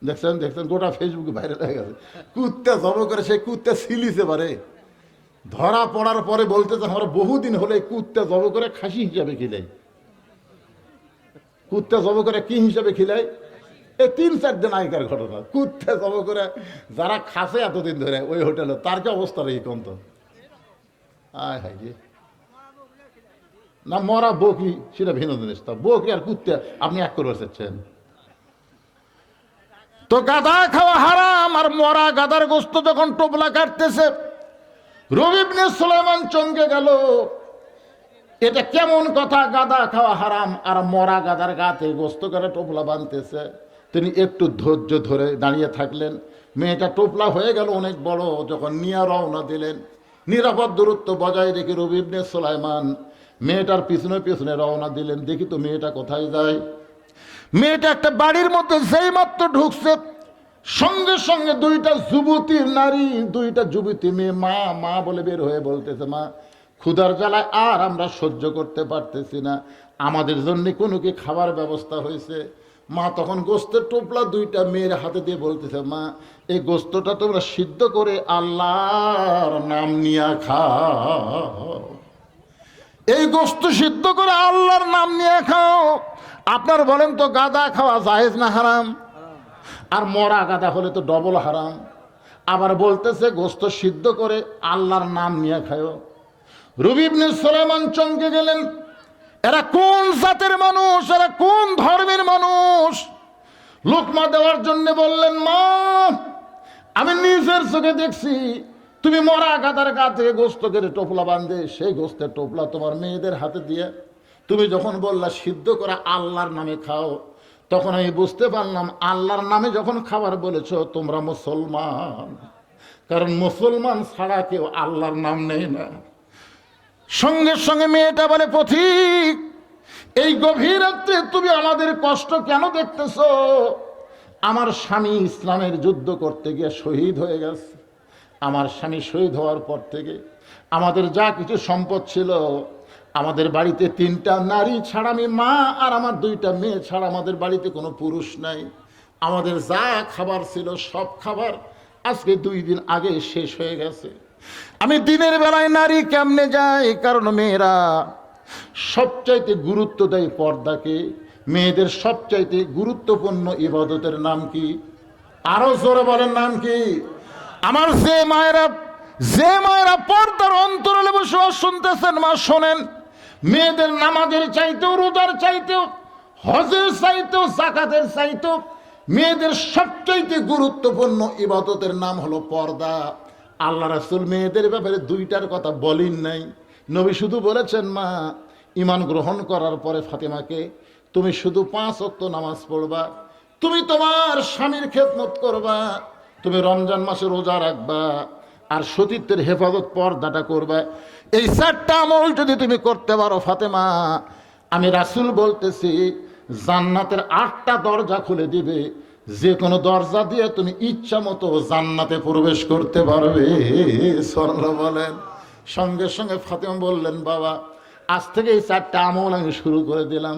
দেখছেন দেখছেন, গোটা ফেসবুকে ভাইরাল হয়ে গেছে। কুত্তা জব করে, সেই কুত্তা সিলিছে পারে, ধরা পড়ার পরে বলতেছে আমরা বহুদিন হলে কুত্তা জব করে খাসি হিসাবে খিলাই। কুত্তা জব করে কি হিসাবে খিলাই? এই 3-4 দিন আগেকার ঘটনা। কুত্তা জব করে যারা খাসে এতদিন ধরে ওই হোটেলে, তার কি অবস্থা রে কম তো? আয় হাই রে, না মরা বকি সেটা ভিন্ন জিনিস। তা বকি আর কুত্তা আপনি এক করে চাচ্ছেন? তো গাধা খাওয়া হারাম আর মরা গাধার গোস্ত যখন টোপলা কাটতেছে, রবি ইবনে সুলাইমান চমকে গেল, এটা কেমন কথা? গাধা খাওয়া হারাম আর মরা গাধার গাতে গোস্ত করে টোপলা বানতেছে। তিনি একটু ধৈর্য ধরে দাঁড়িয়ে থাকলেন। মেয়েটা টোপলা হয়ে গেল অনেক বড়, যখন নিয়ে রওনা দিলেন, নিরাপদ দূরত্ব বজায় রেখে রবি ইবনে সুলাইমান মেয়েটার পিছনে পিছনে রওনা দিলেন। দেখি তো মেয়েটা কোথায় যায়। মেয়েটা একটা বাড়ির মধ্যে যেই মাত্র ঢুকছে, সঙ্গে সঙ্গে 2টা যুবতী নারী, 2টা যুবতী মেয়ে মা মা বলে বের হয়ে বলতেছে, মা ক্ষুধার জ্বালায় আর আমরা সহ্য করতে পারতেছি না, আমাদের জন্য কোনো কি খাবার ব্যবস্থা হয়েছে? মা তখন গোস্তের টোপলা 2টা মেয়ের হাতে দিয়ে বলতেছে, মা এই গোস্তটা তোমরা সিদ্ধ করে আল্লাহর নাম নিয়ে খাও, এই গোস্ত সিদ্ধ করে আল্লাহর নাম নিয়ে খাও। আপনার বলেন তো গাদা খাওয়া জায়েজ না হারাম? আর মরা গাদা হলে তো ডবল হারাম। আবার বলতেছে গোস্ত সিদ্ধ করে আল্লাহর নাম নিয়ে খাও। রবি ইবনে সুলাইমান চমকে গেলেন, এরা কোন জাতের মানুষ, এরা কোন ধর্মের মানুষ? লোকমা দেওয়ার জন্য বললেন, মা আমি নিজের চোখে দেখছি তুমি মরা গাদার গা থেকে গোস্ত করে টোপলা বাঁধে, সেই গোস্তের টোপলা তোমার মেয়েদের হাতে দিয়ে তুমি যখন বললা সিদ্ধ করা আল্লাহর নামে খাও, তখন আমি বুঝতে পারলাম আল্লাহর নামে যখন খাবার বলেছ তোমরা মুসলমান, কারণ মুসলমান ছাড়া কেউ আল্লাহর নাম নেই না। সঙ্গে সঙ্গে মেয়েটা বলে, পথিক এই গভীর রাত্রে তুমি আমাদের কষ্ট কেন দেখতেছ? আমার স্বামী ইসলামের যুদ্ধ করতে গিয়ে শহীদ হয়ে গেছে। আমার স্বামী শহীদ হওয়ার পর থেকে আমাদের যা কিছু সম্পদ ছিল আমাদের বাড়িতে 3টা নারী ছাড়া, আমি মা আর আমার 2টা মেয়ে ছাড়া আমাদের বাড়িতে কোনো পুরুষ নাই। আমাদের যা খাবার ছিল সব খাবার আজকে 2 দিন আগে শেষ হয়ে গেছে। আমি দিনের বেলায় নারী কেমনে যাই? কারণ মেয়েরা সবচাইতে গুরুত্ব দেয় পর্দাকে। মেয়েদের সবচাইতে গুরুত্বপূর্ণ ইবাদতের নাম কি? আরো জোরে বলেন, নাম কি? আমার যে মায়েরা পর্দার অন্তরালে বসে শুনতেছেন, মা শোনেন, মেয়েদের নামাজের চাইতেও, রোজার চাইতেও, হজের চাইতেও, যাকাতের চাইতেও মেয়েদের সবচাইতে গুরুত্বপূর্ণ ইবাদতের নাম হলো পর্দা। আল্লাহ রাসূল মেয়েদের ব্যাপারে 2টার কথা বলেন নাই। নবী শুধু বলেছেন, মা ঈমান গ্রহণ করার পরে ফাতেমাকে তুমি শুধু 5 ওয়াক্ত নামাজ পড়বা, তুমি তোমার স্বামীর খেদমত করবা, তুমি রমজান মাসে রোজা রাখবা, আর সতীত্বের হেফাজত পর্দাটা করবা। এই 4টা আমল যদি তুমি করতে পারো ফাতেমা, আমি রাসূল বলতেছি জান্নাতের 8টা দরজা খুলে দিবে। যে কোনো দরজা দিয়ে তুমি ইচ্ছা মতো জান্নাতে প্রবেশ করতে পারবে। সুবহানাল্লাহ বলেন। সঙ্গে সঙ্গে ফাতেমা বললেন, বাবা আজ থেকে এই 4টা আমল আমি শুরু করে দিলাম।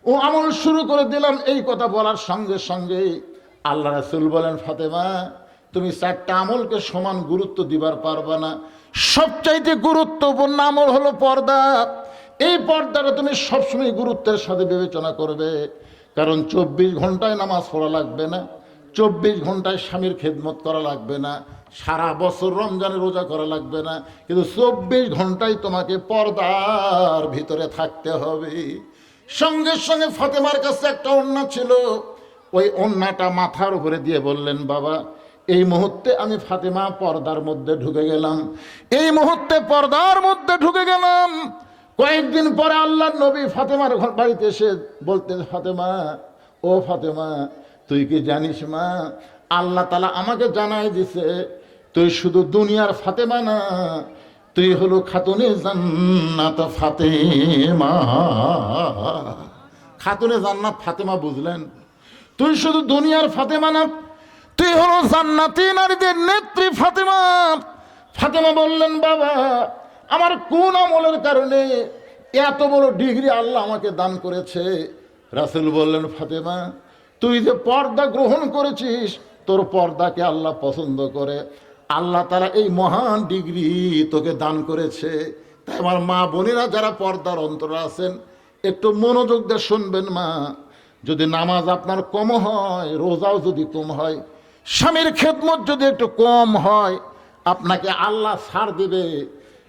ও আমল শুরু করে দিলাম। এই কথা বলার সঙ্গে সঙ্গে আল্লাহ রাসূল বলেন, ফাতেমা তুমি 4টা আমলকে সমান গুরুত্ব দিবার পারবা না। সবচাইতে গুরুত্বপূর্ণ আমল হলো পর্দা। এই পর্দাটা তুমি সবসময় গুরুত্বের সাথে বিবেচনা করবে। কারণ 24 ঘন্টায় নামাজ পড়া লাগবে না, 24 ঘন্টায় স্বামীর খেদমত করা লাগবে না, সারা বছর রমজানে রোজা করা লাগবে না, কিন্তু 24 ঘন্টায় তোমাকে পর্দার ভিতরে থাকতে হবে। সঙ্গে সঙ্গে ফাতেমার কাছে একটা ওড়না ছিল, ওই ওড়নাটা মাথার উপরে দিয়ে বললেন, বাবা এই মুহূর্তে আমি ফাতেমা পর্দার মধ্যে ঢুকে গেলাম। এই মুহূর্তে পর্দার মধ্যে ঢুকে গেলাম। কয়েকদিন পরে আল্লাহর নবী ফাতেমার বাড়িতে এসে বলতে, ফাতেমা, ও ফাতেমা তুই কি জানিস মা, আল্লাহ তাআলা আমাকে জানাই দিছে তুই শুধু দুনিয়ার ফাতেমা না, তুই হলো খাতুনে জান্নাত ফাতেমা। খাতুনে জান্নাত ফাতেমা বুঝলেন? তুই শুধু দুনিয়ার ফাতেমা না, তুই হলো জান্নাতি নারীদের নেত্রী ফাতেমা। ফাতেমা বললেন, বাবা আমার কোন আমলের কারণে এত বড় ডিগ্রি আল্লাহ আমাকে দান করেছে? রাসূল বললেন, ফাতেমা তুই যে পর্দা গ্রহণ করেছিস, তোর পর্দাকে আল্লাহ পছন্দ করে, আল্লাহ তাআলা এই মহান ডিগ্রি তোকে দান করেছে। তাই আমার মা বোনেরা যারা পর্দার অন্তরে আছেন, একটু মনোযোগ দিয়ে শুনবেন। মা, যদি নামাজ আপনার কম হয়, রোজাও যদি কম হয়, স্বামীর খেদমত যদি একটু কম হয়, আপনাকে আল্লাহ ছাড় দিবে।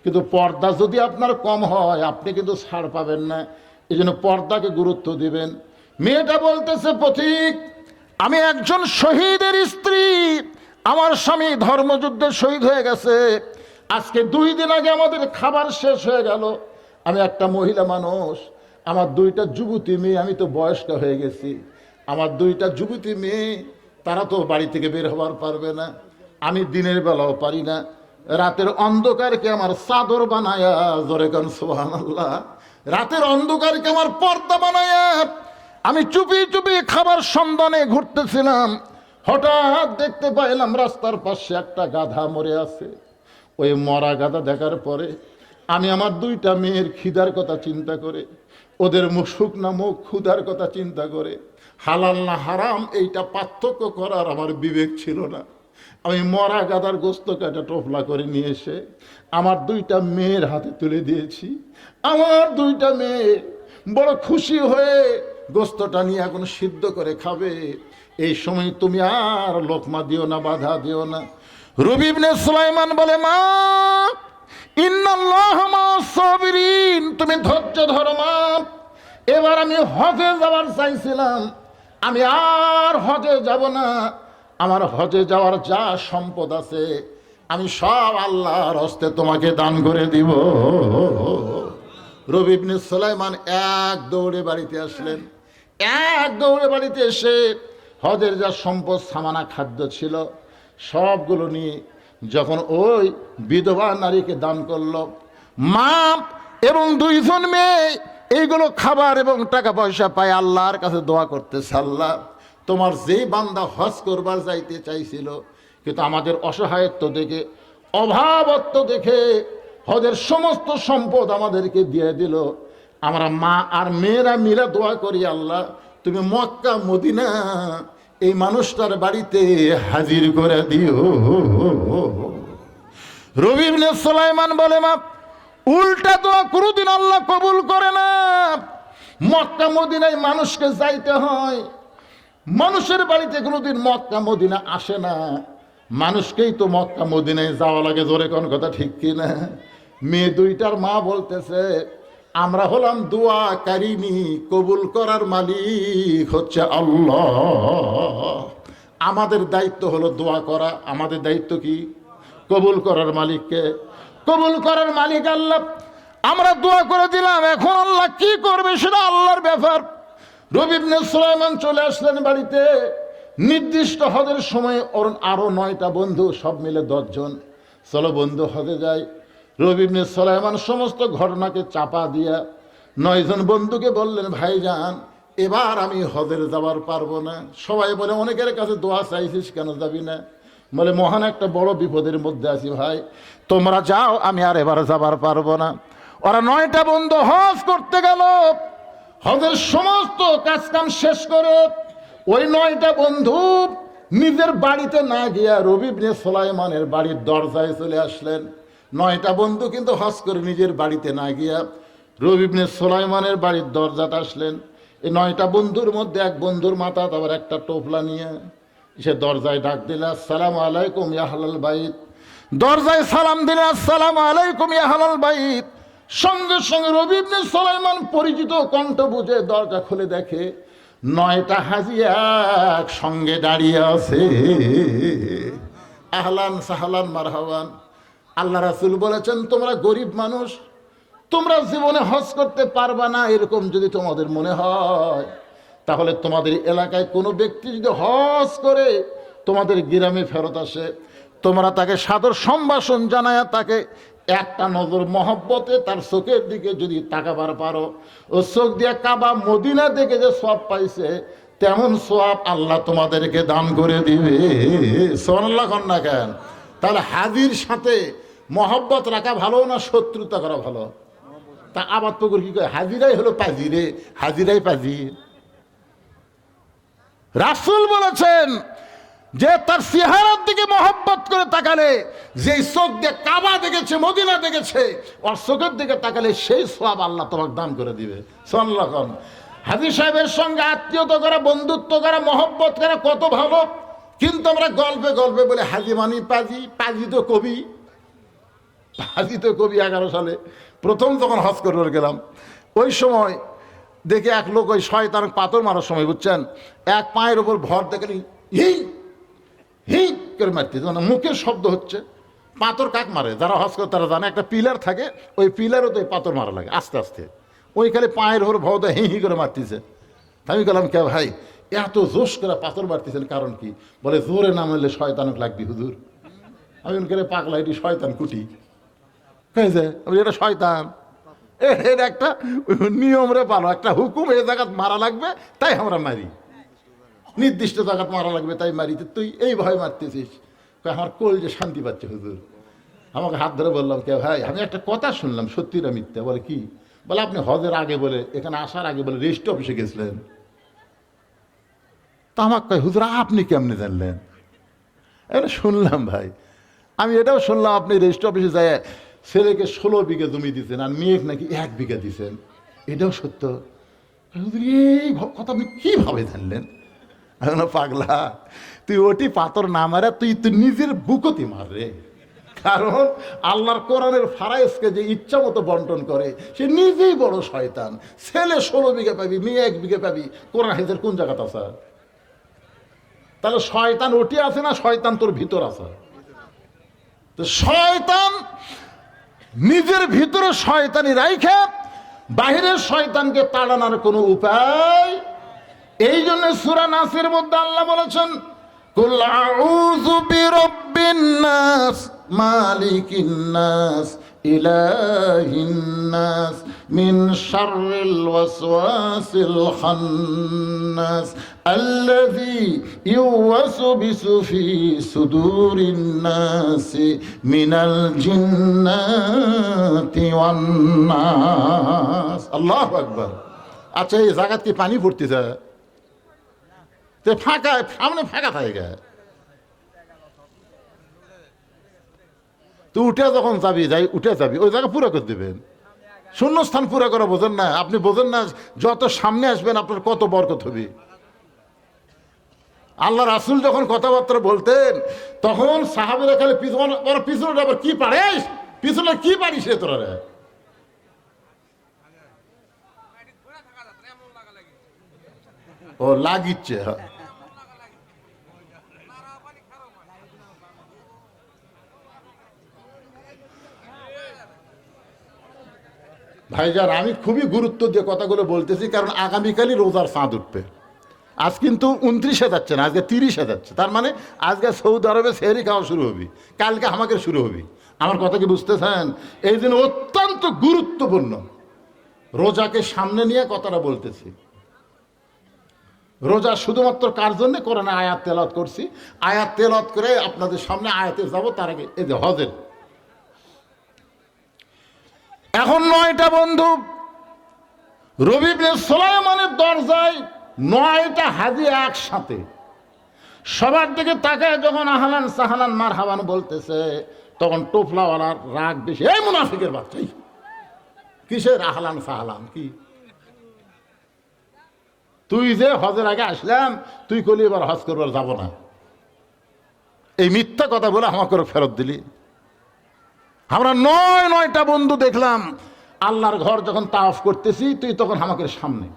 কিন্তু পর্দা যদি আপনার কম হয়, আপনি কিন্তু ছাড় পাবেন না। এই জন্য পর্দাকে গুরুত্ব দিবেন। মেয়েটা বলতেছে, পথিক আমি একজন শহীদের স্ত্রী, আমার স্বামী ধর্মযুদ্ধে শহীদ হয়ে গেছে। আজকে 2 দিন আগে আমাদের খাবার শেষ হয়ে গেল। আমি একটা মহিলা মানুষ, আমার 2টা যুবতী মেয়ে, আমি তো বয়স্ক হয়ে গেছি, আমার 2টা যুবতী মেয়ে তারা তো বাড়ি থেকে বের হবার পারবে না। আমি দিনের বেলাও পারি না, রাতের অন্ধকারকে আমার চাদর বানায়া, জোরে গান সুবহানাল্লাহ, রাতের অন্ধকারকে আমার পর্দা বানায়া আমি চুপি চুপি খাবার সন্ধানে ঘুরতেছিলাম। হঠাৎ দেখতে পাইলাম রাস্তার পাশে একটা গাধা মরে আছে। ওই মরা গাধা দেখার পরে আমি আমার 2টা মেয়ের খিদার কথা চিন্তা করে, ওদের মুখ শুকনা মুখ ক্ষুধার কথা চিন্তা করে, হালাল না হারাম এইটা পার্থক্য করার আমার বিবেক ছিল না। আমি মরা গাধার গোস্ত কাটা টোপলা করে নিয়ে এসে আমার 2টা মেয়ের হাতে তুলে দিয়েছি। আমার 2টা মেয়ে বড় খুশি হয়ে গোস্তটা নিয়ে এখন সিদ্ধ করে খাবে। এই সময় তুমি আর লোকমা দিও না, বাধা দিও না। রবি ইবনে সুলাইমান বলে, মা ইন্নাল্লাহ মা'আস সাবিরিন, তুমি ধৈর্য ধরো মা। এবার আমি হজে যাওয়ার চাইছিলাম, আমি আর হজে যাব না। আমার হজে যাওয়ার যা সম্পদ আছে আমি সব আল্লাহর হস্তে তোমাকে দান করে দিব। রবি ইবনে সুলাইমান এক দৌড়ে বাড়িতে আসলেন। এক দৌড়ে বাড়িতে এসে হজের যা সম্পদ সামানা খাদ্য ছিল সবগুলো নিয়ে যখন ওই বিধবা নারীকে দান করলো, মা এবং 2জন মেয়ে এইগুলো খাবার এবং টাকা পয়সা পায় আল্লাহর কাছে দোয়া করতেছে, আল্লাহ তোমার যেই বান্দা হজ করবার যাইতে চাইছিল, কিন্তু আমাদের অসহায়ত্ব দেখে, অভাবত্ব দেখে হজের সমস্ত সম্পদ আমাদেরকে দিয়ে দিল। আমরা মা আর মেয়েরা মিলে দোয়া করি, আল্লাহ তুমি মক্কা মদিনা এই মানুষটার বাড়িতে হাজির করে দিও। রবি ইবনে সুলাইমান বলে, মা উল্টা দোয়া কোনোদিন আল্লাহ কবুল করে না। মক্কা মদিনায় মানুষকে যাইতে হয়, মানুষের বাড়িতে কোনোদিন মক্কা মদিনা আসে না, মানুষকেই তো মক্কা মদিনায় যাওয়া লাগে। জোরে কোন কথা ঠিক কিনা? মেয়ে দুইটার মা বলতেছে, আমরা হলাম দোয়া কারিনী, কবুল করার মালিক হচ্ছে আল্লাহ। আমাদের দায়িত্ব হলো দোয়া করা। আমাদের দায়িত্ব কি? কবুল করার মালিককে। কবুল করার মালিক আল্লাহ। আমরা দোয়া করে দিলাম, এখন আল্লাহ কি করবে সেটা আল্লাহর ব্যাপার। রবি ইবনে সুলাইমান চলে আসলেন বাড়িতে। নির্দিষ্ট হজের সময় ওর আরো 9টা বন্ধু, সব মিলে 10 জন। চলো বন্ধু হজে যাই। রবি ইবনে সুলাইমান সমস্ত ঘটনাকে চাপা দিয়া 9 জন বন্ধুকে বললেন, ভাইজান এবার আমি হজের যাবার পারবো না। সবাই বলে, অনেকের কাছে দোয়া চাইছিস, কেন যাবি না? বলে, মহান একটা বড় বিপদের মধ্যে আছি ভাই, তোমরা যাও, আমি আর এবার যাবার পারবো না। ওরা 9টা বন্ধু হজ করতে গেল। হজের সমস্ত কাজকাম শেষ করে ওই 9টা বন্ধু নিজের বাড়িতে না গিয়া রবি ইবনে সুলাইমানের বাড়ির দরজায় চলে আসলেন। 9টা বন্ধু কিন্তু হজ করে নিজের বাড়িতে না গিয়া রবি ইবনে সুলাইমানের বাড়ির দরজাতে আসলেন। এই 9টা বন্ধুর মধ্যে এক বন্ধুর মাথা আবার একটা টোপলা নিয়ে সে দরজায় ডাক দিল, আসসালামু আলাইকুম ইয়া আহলাল বাইত। দরজায় সালাম দিলে, আসসালামু আলাইকুম ইয়া আহলাল বাইত। সঙ্গে সঙ্গে রবি ইবনে সুলাইমান পরিচিত কণ্ঠ বুঝে দরজা খুলে দেখে 9টা হাজি এক সঙ্গে দাঁড়িয়ে আছে। আহলান সাহলান মারহাবান। আল্লাহ রাসূল বলেছেন, তোমরা গরিব মানুষ, তোমরা জীবনে হজ করতে পারবা না, এরকম যদি তোমাদের মনে হয়, তাহলে তোমাদের এলাকায় কোনো ব্যক্তি যদি হজ করে তোমাদের গ্রামে ফেরত আসে, তোমরা তাকে সাদর সম্ভাষণ জানায়া তাকে একটা নজর মহব্বতে তার চোখের দিকে যদি তাকাবার পারো, ও চোখ দিয়ে কাবা মদিনা দেখে যে সওয়াব পাইছে, তেমন সওয়াব আল্লাহ তোমাদেরকে দান করে দিবে। সুবহানাল্লাহ কন না কেন? তাহলে হাজির সাথে মহব্বত রাখা ভালো না শত্রুতা করা ভালো? তা আবাদ পুকুর কি করে? হাজিরাই হলো পাজিরে, হাজিরাই পাজি। রাসূল বলেছেন যে তার চেহারার দিকে মহব্বত করে তাকালে, যেই চোখ দিয়ে কাবা দেখেছে, মদিনা দেখেছে, ওর চোখের দিকে তাকালে সেই সওয়াব আল্লাহ তোমাকে দান করে দিবে। সুবহানাল্লাহ। হাজী সাহেবের সঙ্গে আত্মীয়তা করা, বন্ধুত্ব করা, মহব্বত করা কত ভালো, কিন্তু আমরা গল্পে গল্পে বলে হাজি মানি পাজি, পাজি তো কবি। পাজি তো কবি। 11 সালে প্রথম যখন হজ করবার গেলাম, ওই সময় দেখে এক লোক ওই শয়তান পাথর মারার সময়, বুঝছেন, এক পায়ের ওপর ভর দেখেনি, হিং হিং করে মারতে, মানে মুখের শব্দ হচ্ছে। পাথর কাক মারে? যারা হজ করে তারা জানে, একটা পিলার থাকে, ওই পিলারও তো পাথর মারা লাগে আস্তে আস্তে। ওই খালি পায়ের ওপর ভর হি হি করে মারতেছে। আমি বললাম, কে ভাই এত জোশ করে পাথর মারতেছেন, কারণ কি? বলে, জোরে না মারলে শয়তানক লাগবি হুজুর। আমি করে পাগলা, এটি শয়তান কুটি যে, এটা শয়তান, এর একটা নিয়ম রে ভালো, একটা হুকুম, এই জায়গাত মারা লাগবে তাই আমরা মারি, নির্দিষ্ট জায়গাত মারা লাগবে তাই মারি। তুই এই ভয় মারতেছিস? আমার কোল যে শান্তি পাচ্ছে হুজুর। আমাকে হাত ধরে বললাম, কে ভাই আমি একটা কথা শুনলাম, সত্যি না মিথ্যা? বলে, কি? বলে, আপনি হজের আগে বলে, এখানে আসার আগে বলে রেজিস্ট্রি অফিসে গেছিলেন। তা আমাকে কয়, হুজুর আপনি কেমনে জানলেন? এটা শুনলাম ভাই, আমি এটাও শুনলাম আপনি রেজিস্ট্রি অফিসে যায় ছেলেকে 16 বিঘা জমি দিচ্ছেন আর মেয়েকে নাকি 1 বিঘা দিচ্ছেন, এটাও সত্য? এই কথা আপনি কিভাবে জানলেন? এখন পাগলা, তুই ওটি পাথর না মারে তুই নিজের বুকতি মার রে। কারণ আল্লাহর কোরআনের ফারায়েজকে যে ইচ্ছা মতো বন্টন করে, সে নিজেই বড় শয়তান। ছেলে 16 বিঘা পাবি, মেয়ে 1 বিঘা পাবি, কোরআন হাদিসের কোন জায়গাতে আছে? তাহলে শয়তান ওটি আছে না শয়তান তোর ভিতর আছে? তো শয়তান নিজের ভিতরে শয়তানি রাইখে বাহিরের শয়তানকে তাড়ানোর কোনো উপায়। এই জন্য সূরা নাসের মধ্যে আল্লাহ বলেছেন, কুল আউযু বিরাব্বিন নাস মালিকিন নাস ইলাহিন নাস মিন শাররিল ওয়াসওয়াসিল খান্নাস আল্লাযী ইউওয়াসবিসু ফি সুদুরিন নাসি মিনাল জিন্নাতি ওয়ান নাস। আল্লাহু আকবার। আচ্ছা, এই জায়গা কি পানি পড়তেছে? তে ফাঁকা, সামনে ফাঁকা থাকে, তুই উঠে যখন যাবি, উঠে যাবি, ওই জায়গা পুরো করে দেবেন। শূন্যস্থান পুরো করা বোঝেন না? আপনি বোঝেন না যত সামনে আসবেন আপনার কত বরকত হবে। আল্লাহ রাসূল যখন কথাবার্তা বলতেন তখন সাহাবীরা খালি পিছনে আবার কি পারিস, পিছনে কি পারিস রে তোরা রে? ও লাগিচ্ছে। ভাইজান, আমি খুবই গুরুত্ব দিয়ে কথাগুলো বলতেছি, কারণ আগামীকালই রোজার চাঁদ উঠবে। আজ কিন্তু 29-এ যাচ্ছে না, আজকে 30-এ যাচ্ছে। তার মানে আজকে সৌদি আরবে সেহরি খাওয়া শুরু হবে, কালকে আমাকে শুরু হবে। আমার কথা কি বুঝতেছেন? এই দিন অত্যন্ত গুরুত্বপূর্ণ। রোজাকে সামনে নিয়ে কথাটা বলতেছি। রোজা শুধুমাত্র কার জন্য করে না? আয়াত তেলাওয়াত করছি, আয়াত তেলাওয়াত করে আপনাদের সামনে আয়াতে যাব। তার আগে এই যে হজের এখন 9টা বন্ধু রবি ইবনে সুলাইমানের দরজায় 9টা হাজি একসাথে। সবার দিকে তাকায় যখন আহলান সাহলান মারহাবান বলতেছে, তখন টোফলাওয়ালার রাগ বেশি। এই মুনাফিকের বাচ্চাই, কিসের আহলান সাহলান? কি তুই যে হজের আগে আসলাম, তুই কলি এবার হজ করবার যাব না, এই মিথ্যা কথা বলে আমাকে ফেরত দিলি। আমরা 9টা বন্ধু দেখলাম আল্লাহর ঘর যখন তাওয়াফ করতেছি, তুই তখন আমাকে সামনে,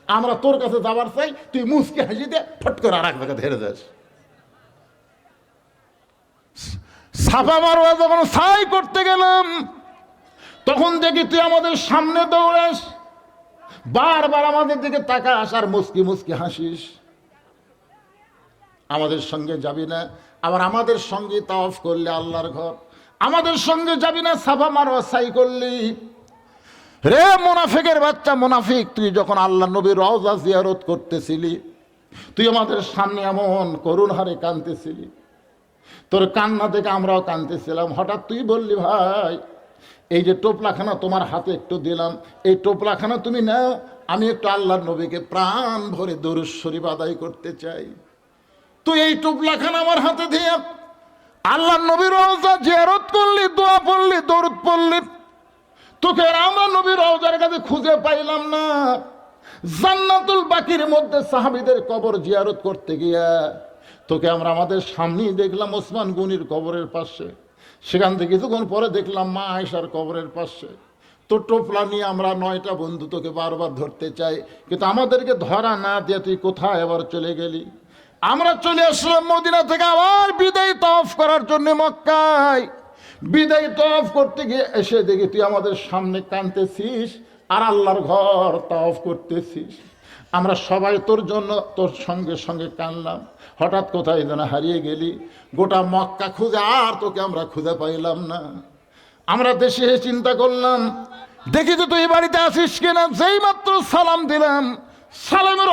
আমরা তোর কাছে যাবার চাই, তুই মুসকে হাসি দিয়ে ফট করে আর এক জায়গায় ধরে যাস। সাফা মারওয়া যখন সাই করতে গেলাম, তখন দেখি তুই আমাদের সামনে দৌড়াস, বারবার আমাদের দিকে তাকাস আর মুসকি মুসকি হাসিস। আমাদের সঙ্গে যাবি না, আবার আমাদের সঙ্গে তাওয়াফ করলে আল্লাহর ঘর, আমাদের সঙ্গে যাবি না সাফা মারওয়া সাই করলি। রে মুনাফিকের বাচ্চা, মুনাফিক, তুই যখন আল্লাহ নবীর রওজা জিয়ারত করতেছিলি, তুই আমাদের সামনে এমন করুণ হারে কাঁদতেছিলি, তোর কান্না দেখে আমরাও কাঁদতেছিলাম। হঠাৎ তুই বললি, ভাই এই যে টোপলাখানা তোমার হাতে একটু দিলাম, এই টোপলাখানা তুমি নাও, আমি একটু আল্লাহর নবীকে প্রাণ ভরে দরুদ শরীফ আদায় করতে চাই। তুই এই টোপলাখানা আমার হাতে দিয়ে আল্লাহর নবীর রওজা জিয়ারত করলি, দোয়া পড়লি, দরুদ পড়লি, তোকে আমরা নবীর রওজার কাছে খুঁজে পাইলাম না। জান্নাতুল বাকির মধ্যে সাহাবীদের কবর জিয়ারত করতে গিয়া তোকে আমরা আমাদের সামনেই দেখলাম ওসমান গনির কবরের পাশে। সেখান থেকে কিছুক্ষণ পরে দেখলাম মা আয়েশার কবরের পাশে। তোর টোপলা নিয়ে আমরা 9টা বন্ধু তোকে বারবার ধরতে চাই, কিন্তু আমাদেরকে ধরা না দিয়ে তুই কোথায় আবার চলে গেলি। আমরা চলে আসলাম মদিনা থেকে আবার বিদায় তওয়াফ করার জন্য মক্কায়। বিদায় তওয়াফ করতে গিয়ে এসে দেখি তুই আমাদের সামনে কাঁদতেছিস আর আল্লাহর ঘর তওয়াফ করতেছিস। আমরা সবাই তোর জন্য তোর সঙ্গে সঙ্গে কাঁদলাম। হঠাৎ কোথায় যেন হারিয়ে গেলি, গোটা মক্কা খুঁজে আর তোকে আমরা খুঁজে পাইলাম না। আমরা দেশে এসে চিন্তা করলাম, দেখি তো তুই বাড়িতে আসিস কিনা। যেই মাত্র সালাম দিলাম, সালামের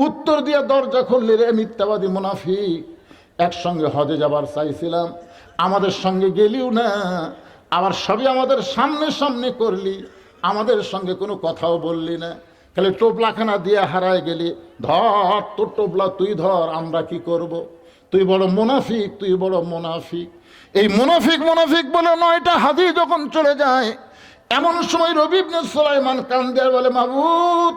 উত্তর দিয়ে দরজা খুললি, রে মিথ্যাবাদী মুনাফিক, একসঙ্গে হজে যাবার চাইছিলাম, আমাদের সঙ্গে গেলিও না, আবার সবই আমাদের সামনে সামনে করলি, আমাদের সঙ্গে কোনো কথাও বললি না, খালি টোপলাখানা দিয়ে হারায় গেলি। ধর তোর টোপলা তুই ধর, আমরা কি করব? তুই বড় মুনাফিক, তুই বড় মুনাফিক। এই মুনাফিক মুনাফিক বলে 9টা হাজি যখন চলে যায়, এমন সময় রবি ইবনে সুলাইমান কান্দে আর বলে, মাবুদ,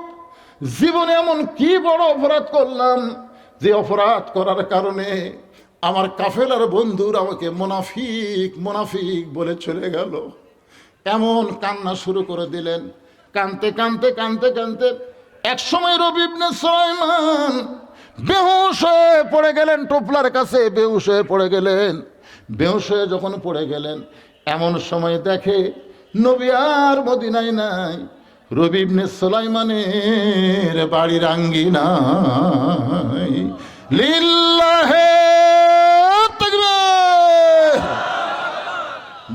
জীবনে এমন কি বড় অপরাধ করলাম যে অপরাধ করার কারণে আমার কাফেলার বন্ধুরা আমাকে মুনাফিক মুনাফিক বলে চলে গেল। এমন কান্না শুরু করে দিলেন। কানতে কানতে কানতে কানতে এক সময় রবি ইবনে সুলাইমান বেহুশ হয়ে পড়ে গেলেন, টোপলার কাছে বেহুশ হয়ে পড়ে গেলেন। বেহুশ হয়ে যখন পড়ে গেলেন, এমন সময় দেখে নবী আর মদিনায় নাই, রবি ইবনে সুলাইমানের বাড়ির আঙ্গিনায়। লিল্লাহে তাকবীর।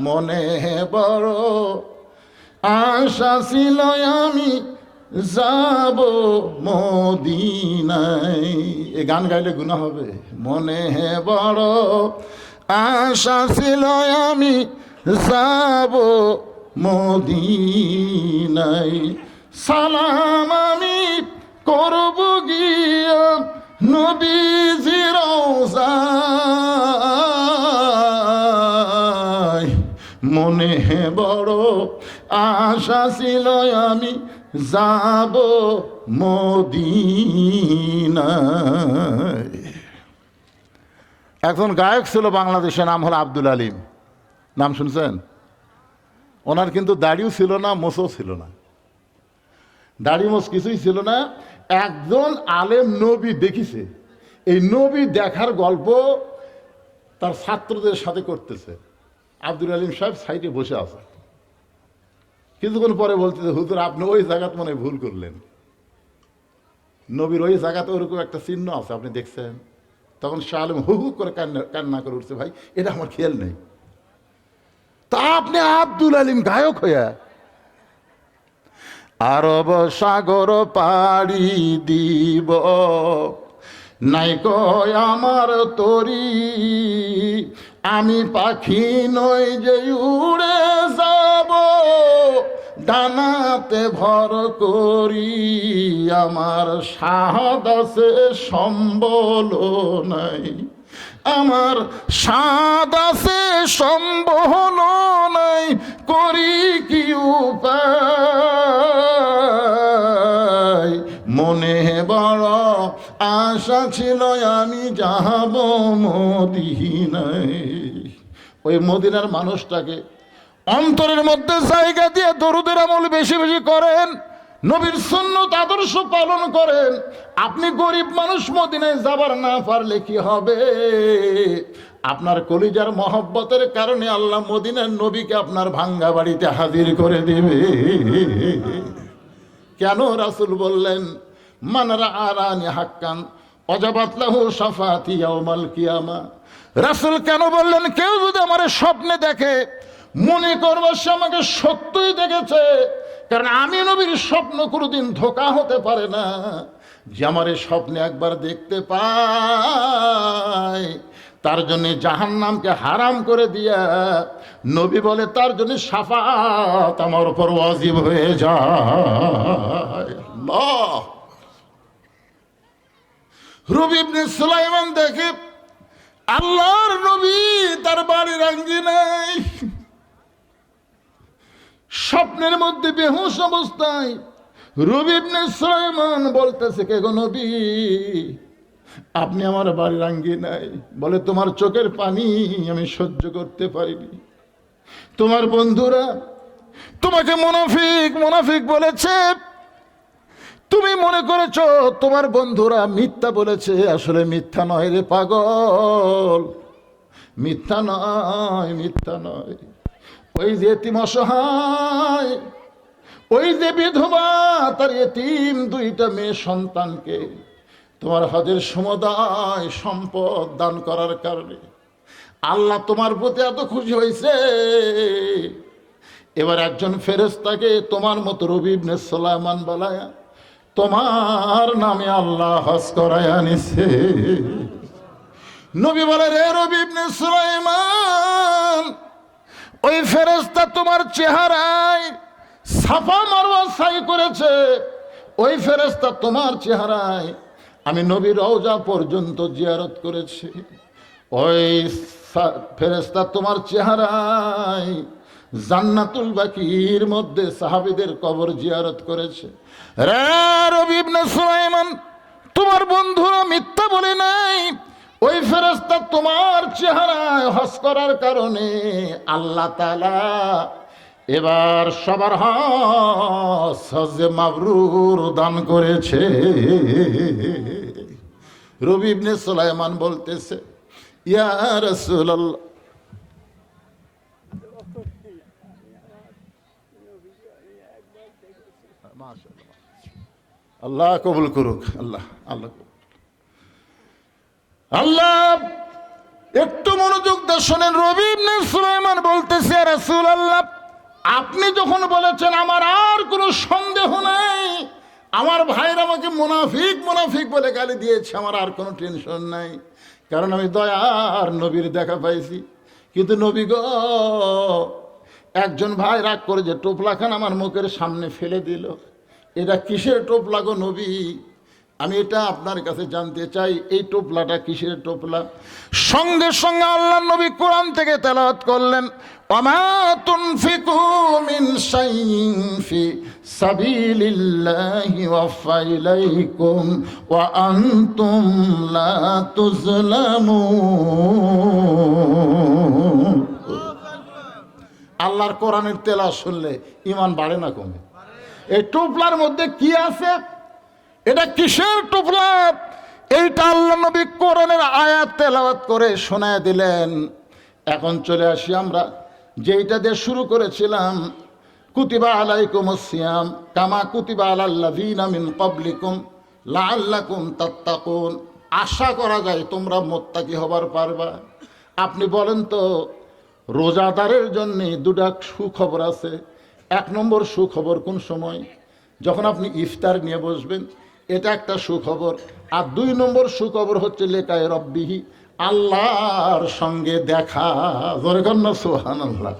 মনে বড় আশা ছিল আমি যাব মদিনায়। এ গান গাইলে গুনাহ হবে? মনে বড় আশা ছিল আমি যাব মদিনায়, সালাম আমি করব গিয়া নবীজির রওজায়। মনে বড় আশা ছিল আমি যাব মদিনায়। একজন গায়ক ছিল বাংলাদেশে, নাম হলো আব্দুল আলিম। নাম শুনছেন? ওনার কিন্তু দাড়িও ছিল না, মোছও ছিল না, দাড়ি মোছ কিছুই ছিল না। একজন আলেম নবী দেখিছে, এই নবী দেখার গল্প তার ছাত্রদের সাথে করতেছে। আব্দুল আলিম সাহেব সাইডে বসে আছে। কিছুক্ষণ পরে বলতেছে, হুজুর আপনি ওই জায়গাতে মনে ভুল করলেন, নবীর ওই জায়গাতে ওরকম একটা চিহ্ন আছে, আপনি দেখছেন? তখন শাহ আলম হু হু করে কান্না করে উঠছে, ভাই এটা আমার খেয়াল নেই। তা আপনি আব্দুল আলিম গায়ক হইয়া আরব সাগর পাড়ি দিব, নাই কয় আমার তরি, আমি পাখি নই যে উড়ে যাব, ডানাতে ভর করি, আমার সাদ আছে সম্বল নাই, আমার সাদ আছে সম্বল নাই, করি কি উপায়। মনে বড় আশা ছিল আমি যাব মদিনায়। ওই মদিনার মানুষটাকে অন্তরের মধ্যে জায়গা দিয়ে দরুদের আমল বেশি বেশি করেন, নবীর সুন্নত আদর্শ পালন করেন। আপনি গরিব মানুষ, মদিনায় যাবার না পারলে কি হবে? আপনার কলিজার মহব্বতের কারণে আল্লাহ মদিনার নবীকে আপনার ভাঙ্গা বাড়িতে হাজির করে দিবে। কেন রাসূল বললেন, মান রাআনি হাক্কান ওয়াজাবাত লাহু শাফাআতি ইয়াউমাল কিয়ামা। রাসূল কেন বললেন, কেউ যদি আমার স্বপ্নে দেখে মনে করবে সে আমাকে সত্যই দেখেছে, কারণ আমি নবীর স্বপ্ন কোনোদিন ধোঁকা হতে পারে না। যে আমার স্বপ্নে একবার দেখতে পায় তার জন্য জাহান্নামকে হারাম করে দিয়া নবী বলে তার জন্য শাফাত আমার উপর ওয়াজিব হয়ে যায়। আল্লাহ। রবি ইবনে সুলাইমান দেখে আল্লাহর নবী তার বাড়ির আঙ্গিনায় স্বপ্নের মধ্যে বেহুশ অবস্থায় রবি ইবনে সুলাইমান বলতেছে, কে গো নবী, আপনি আমার বাড়ির আঙ্গিনায়? বলে, তোমার চোখের পানি আমি সহ্য করতে পারিনি, তোমার বন্ধুরা তোমাকে মুনাফিক মুনাফিক বলেছে, তুমি মনে করেছো তোমার বন্ধুরা মিথ্যা বলেছে, আসলে মিথ্যা নয় রে পাগল, মিথ্যা নয়, মিথ্যা নয়। ওই যে এতিম অসহায়, ওই যে বিধবা তার এতিম দুইটা মেয়ে সন্তানকে তোমার হজের সমুদায় সম্পদ দান করার কারণে আল্লাহ তোমার প্রতি এত খুশি হয়েছে, এবার একজন ফেরেশতাকে তোমার মতো রবি ইবনে সুলাইমান বানায়া তোমার নামে আল্লাহ হজ করায় আনিছে। নবী বলে, রে রবি ইবনে সুলাইমান, ওই ফেরেশতা তোমার চেহারায় সাফা মারওয়া সাই করেছে, ওই ফেরেশতা তোমার চেহারায় আমি নবী রওজা পর্যন্ত জিয়ারত করেছি, ওই ফেরেশতা তোমার চেহারায় জান্নাতুল বাকির মধ্যে সাহাবীদের কবর জিয়ারত করেছে। রে রবি ইবনে সুলাইমান, তোমার বন্ধুরা মিথ্যা বলে নাই, ওই ফেরেশতা তোমার চেহারায় হজ করার কারণে আল্লাহ তাআলা এবার সবার হজে মাবরুর দান করেছে। রবি ইবনে সুলাইমান বলতেছে, ইয়া রাসূলুল্লাহ, আল্লাহ কবুল করুক, আল্লাহ আল্লাহ আল্লাহ। একটু মনোযোগ দিয়ে শোনেন। রবি ইবনে সুলাইমান বলতেছে, ইয়া রাসূলুল্লাহ, আপনি যখন বলেছেন আমার আর কোনো সন্দেহ নাই, আমার ভাইরা আমাকে মুনাফিক মুনাফিক বলে গালি দিয়েছে, আমার আর কোনো টেনশন নাই, কারণ আমি দয়ার নবীর দেখা পাইছি। কিন্তু নবী গো, একজন ভাই রাগ করে যে টোপলাখান আমার মুখের সামনে ফেলে দিল, এটা কিসের টোপলা গো নবী? আমি এটা আপনার কাছে জানতে চাই, এই টোপলাটা কিসের টোপলা? সঙ্গে সঙ্গে আল্লাহ নবী কোরআন থেকে তেলাওয়াত করলেন, ওয়ামা তুনফিকু মিন শাইইন ফি সাবিলিল্লাহি ওয়াফা ইলাইকুম ওয়া আনতুম লা তুজলামুন। আল্লাহর কোরআনের তেলাওয়াত শুনলে ঈমান বাড়ে না কমে? এই টোপলার মধ্যে কি আছে? এটা কিসের টোপলা? এইটা আল্লাহ নবী কোরআনের আয়াত তেলাওয়াত করে শোনায় দিলেন। এখন চলে আসি আমরা যেইটা দিয়ে শুরু করেছিলাম, কুতিবা আলাইকুমুস সিয়াম কামা কুতিবা আলাল্লাযীনা মিন ক্বাবলিকুম লাআল্লাকুম তাত্তাকুন। আশা করা যায় তোমরা মুত্তাকি হবার পারবা। আপনি বলেন তো, রোজাদারের জন্য দুটা সুখবর আছে। এক নম্বর সুখবর কোন সময়? যখন আপনি ইফতার নিয়ে বসবেন, এটা একটা সুখবর। আর দুই নম্বর সুখবর হচ্ছে লেকায়ে রব্বিহি, আল্লাহর সঙ্গে দেখা। জোরে কর না সুবহানাল্লাহ।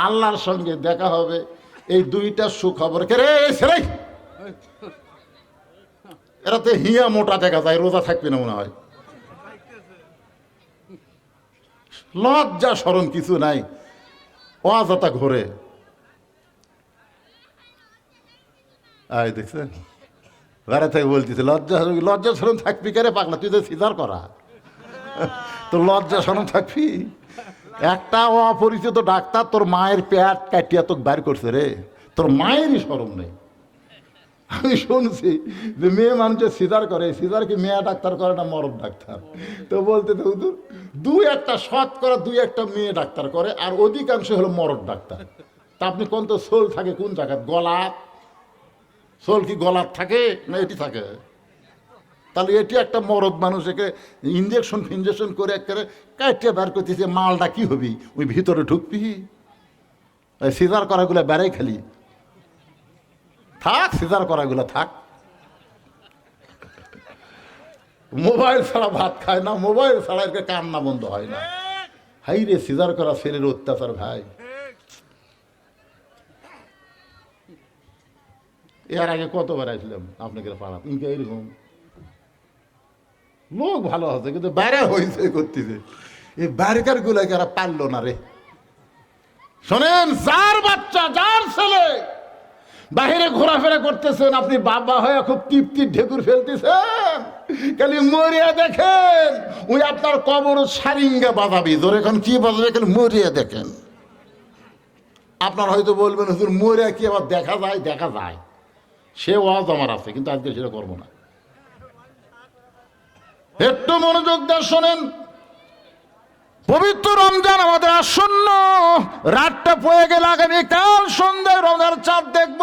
আল্লাহর সঙ্গে দেখা হবে, এই দুইটা সুখবর। কে রে সেরাই, এরাতে হিয়া মোটা দেখা যায়, রোজা থাকবে না মনে হয়। লজ্জা শরম কিছু নাই, অযথা ঘোরে। আয় দেখছেন, ঘরে থেকে বলতেছে লজ্জা শরম থাকবি কে রে পাগলা, তুই তো সিজার করা, তো লজ্জা শরম থাকবি? একটা অপরিচিত ডাক্তার তোর মায়ের পেট কাটিয়া তোকে বাইর করছে রে, তোর মায়েরই শরম নেই। আমি শুনছি যে মেয়ে মানুষের সিজার করে, সিজার কি মেয়ে ডাক্তার করে না মরদ ডাক্তার? তো বলতে তো দুই একটা শতকরা দুই একটা মেয়ে ডাক্তার করে, আর অধিকাংশ হলো মরদ ডাক্তার। তা আপনি কোন তো সোল থাকে কোন জায়গায়? গলাত সোল কি গলার থাকে না এটি থাকে? তাহলে এটি একটা মরদ মানুষ, একে ইঞ্জেকশন ফিঞ্জেকশন করে একেবারে কাটিয়ে বের করতেছে, মালটা কি হবি? ওই ভিতরে ঢুকবি? সিজার করাগুলো বেড়াই খালি থাক, সিজার করাগুলো থাক। মোবাইল ছাড়া ভাত খায় না, মোবাইল ছাড়া এর কান্না বন্ধ হয় না। হাই রে সিজার করা ছেলের অত্যাচার ভাই। এর আগে কতবার আসলাম আপনাকে পাড়া, ইনকে এরকম লোক ভালো আছে, কিন্তু বাইরে হয়েছে করতেছে, এই বাইরেকার গুলাকে এরা পারলো না রে। শোনেন, যার বাচ্চা যার ছেলে বাহিরে ঘোরাফেরা করতেছেন, আপনি বাবা হয়ে খুব তৃপ্তির ঢেকুর ফেলতেছেন, খালি মরিয়া দেখেন, ওই আপনার কবর সারিঙ্গা বাজাবি। ধরে এখন কি বাজাবে? খালি মরিয়া দেখেন। আপনার হয়তো বলবেন হুজুর মরিয়া কি আবার দেখা যায়? দেখা যায়, সে ওয়াজ আমার আছে, কিন্তু আজকে সেটা করবো না। একটু মনোযোগ দিয়ে শোনেন, পবিত্র রমজান আমাদের আসন্ন, রাতটা পড়ে গেলে আগামীকাল সন্ধ্যায় রোজার চাঁদ দেখব।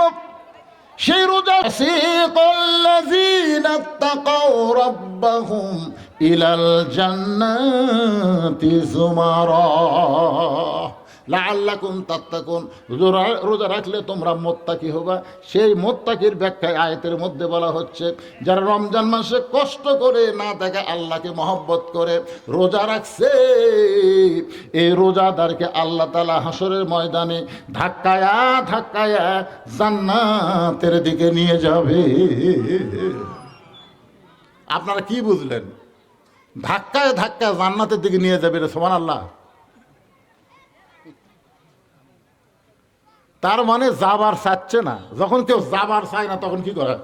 সেই রোজা সিকাল্লাযীনা তাকাউ রাব্বাহুম ইলাল জান্নাতি যুমারা লাআল্লাকুম তাত্তাকুন। রোজা রাখলে তোমরা মুত্তাকি হবা। সেই মুত্তাকির ব্যাখ্যায় আয়াতের মধ্যে বলা হচ্ছে, যারা রমজান মাসে কষ্ট করে না দেখে আল্লাহকে মহব্বত করে রোজা রাখছে, এই রোজাদারকে আল্লাহ তাআলা হাসরের ময়দানে ধাক্কায়া ধাক্কায়া জান্নাতের দিকে নিয়ে যাবে। আপনারা কি বুঝলেন? ধাক্কায় ধাক্কায় জান্নাতের দিকে নিয়ে যাবে, সুবহানাল্লাহ। তার মানে যাবার চাচ্ছে না। যখন কেউ যাবার চায় না তখন কি করে?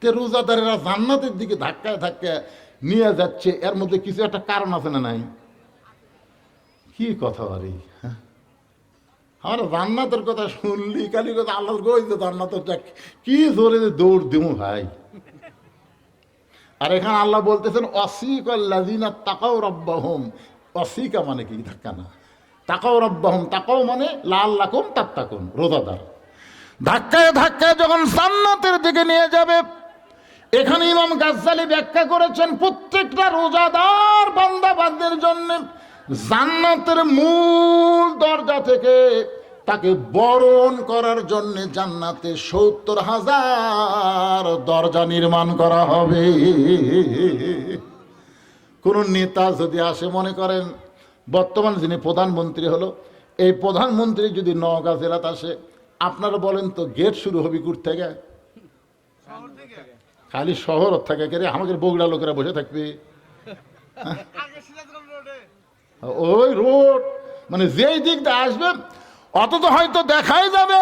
তে রোজাদারেরা জান্নাতের দিকে ধাক্কায় ধাক্কায় নিয়ে যাচ্ছে, এর মধ্যে কিছু একটা কারণ আছে না নাই? কি কথা বলি, আমার জান্নাতের কথা শুনলি কালি কথা আল্লাহ গইছে জান্নাতের কি জোরে দৌড় দিমু ভাই। আর এখানে আল্লাহ বলতেছেন ওয়াসিকাল্লাযীনা তাকাউ রাব্বাহুম। ওয়াসিকা মানে কি? ধাক্কা না। তাকাউ রাব্বাহুম, তাকাউ মানে লাআল্লাকুম তাত্তাকুন, রোজাদার ধাক্কায় ধাক্কায় যখন জান্নাতের দিকে নিয়ে যাবে। এখানে ইমাম গাজ্জালী ব্যাখ্যা করেছেন, প্রত্যেকটা রোজাদার বান্দা বান্দির জন্য জান্নাতের মূল দরজা থেকে তাকে বরণ করার জন্য জান্নাতে 70,000 দরজা নির্মাণ করা হবে। কোন নেতা যদি আসে, মনে করেন বর্তমান যিনি প্রধানমন্ত্রী হলো, এই প্রধানমন্ত্রী যদি নওগাঁ জেলাতে আসে, আপনারা বলেন তো গেট শুরু হবে কোথা থেকে? খালি শহর থেকে কে রে? আমাদের বগুড়া লোকেরা বসে থাকবে ওই রোড, মানে যেই দিক দিয়ে আসবে অত হয়তো দেখাই যাবে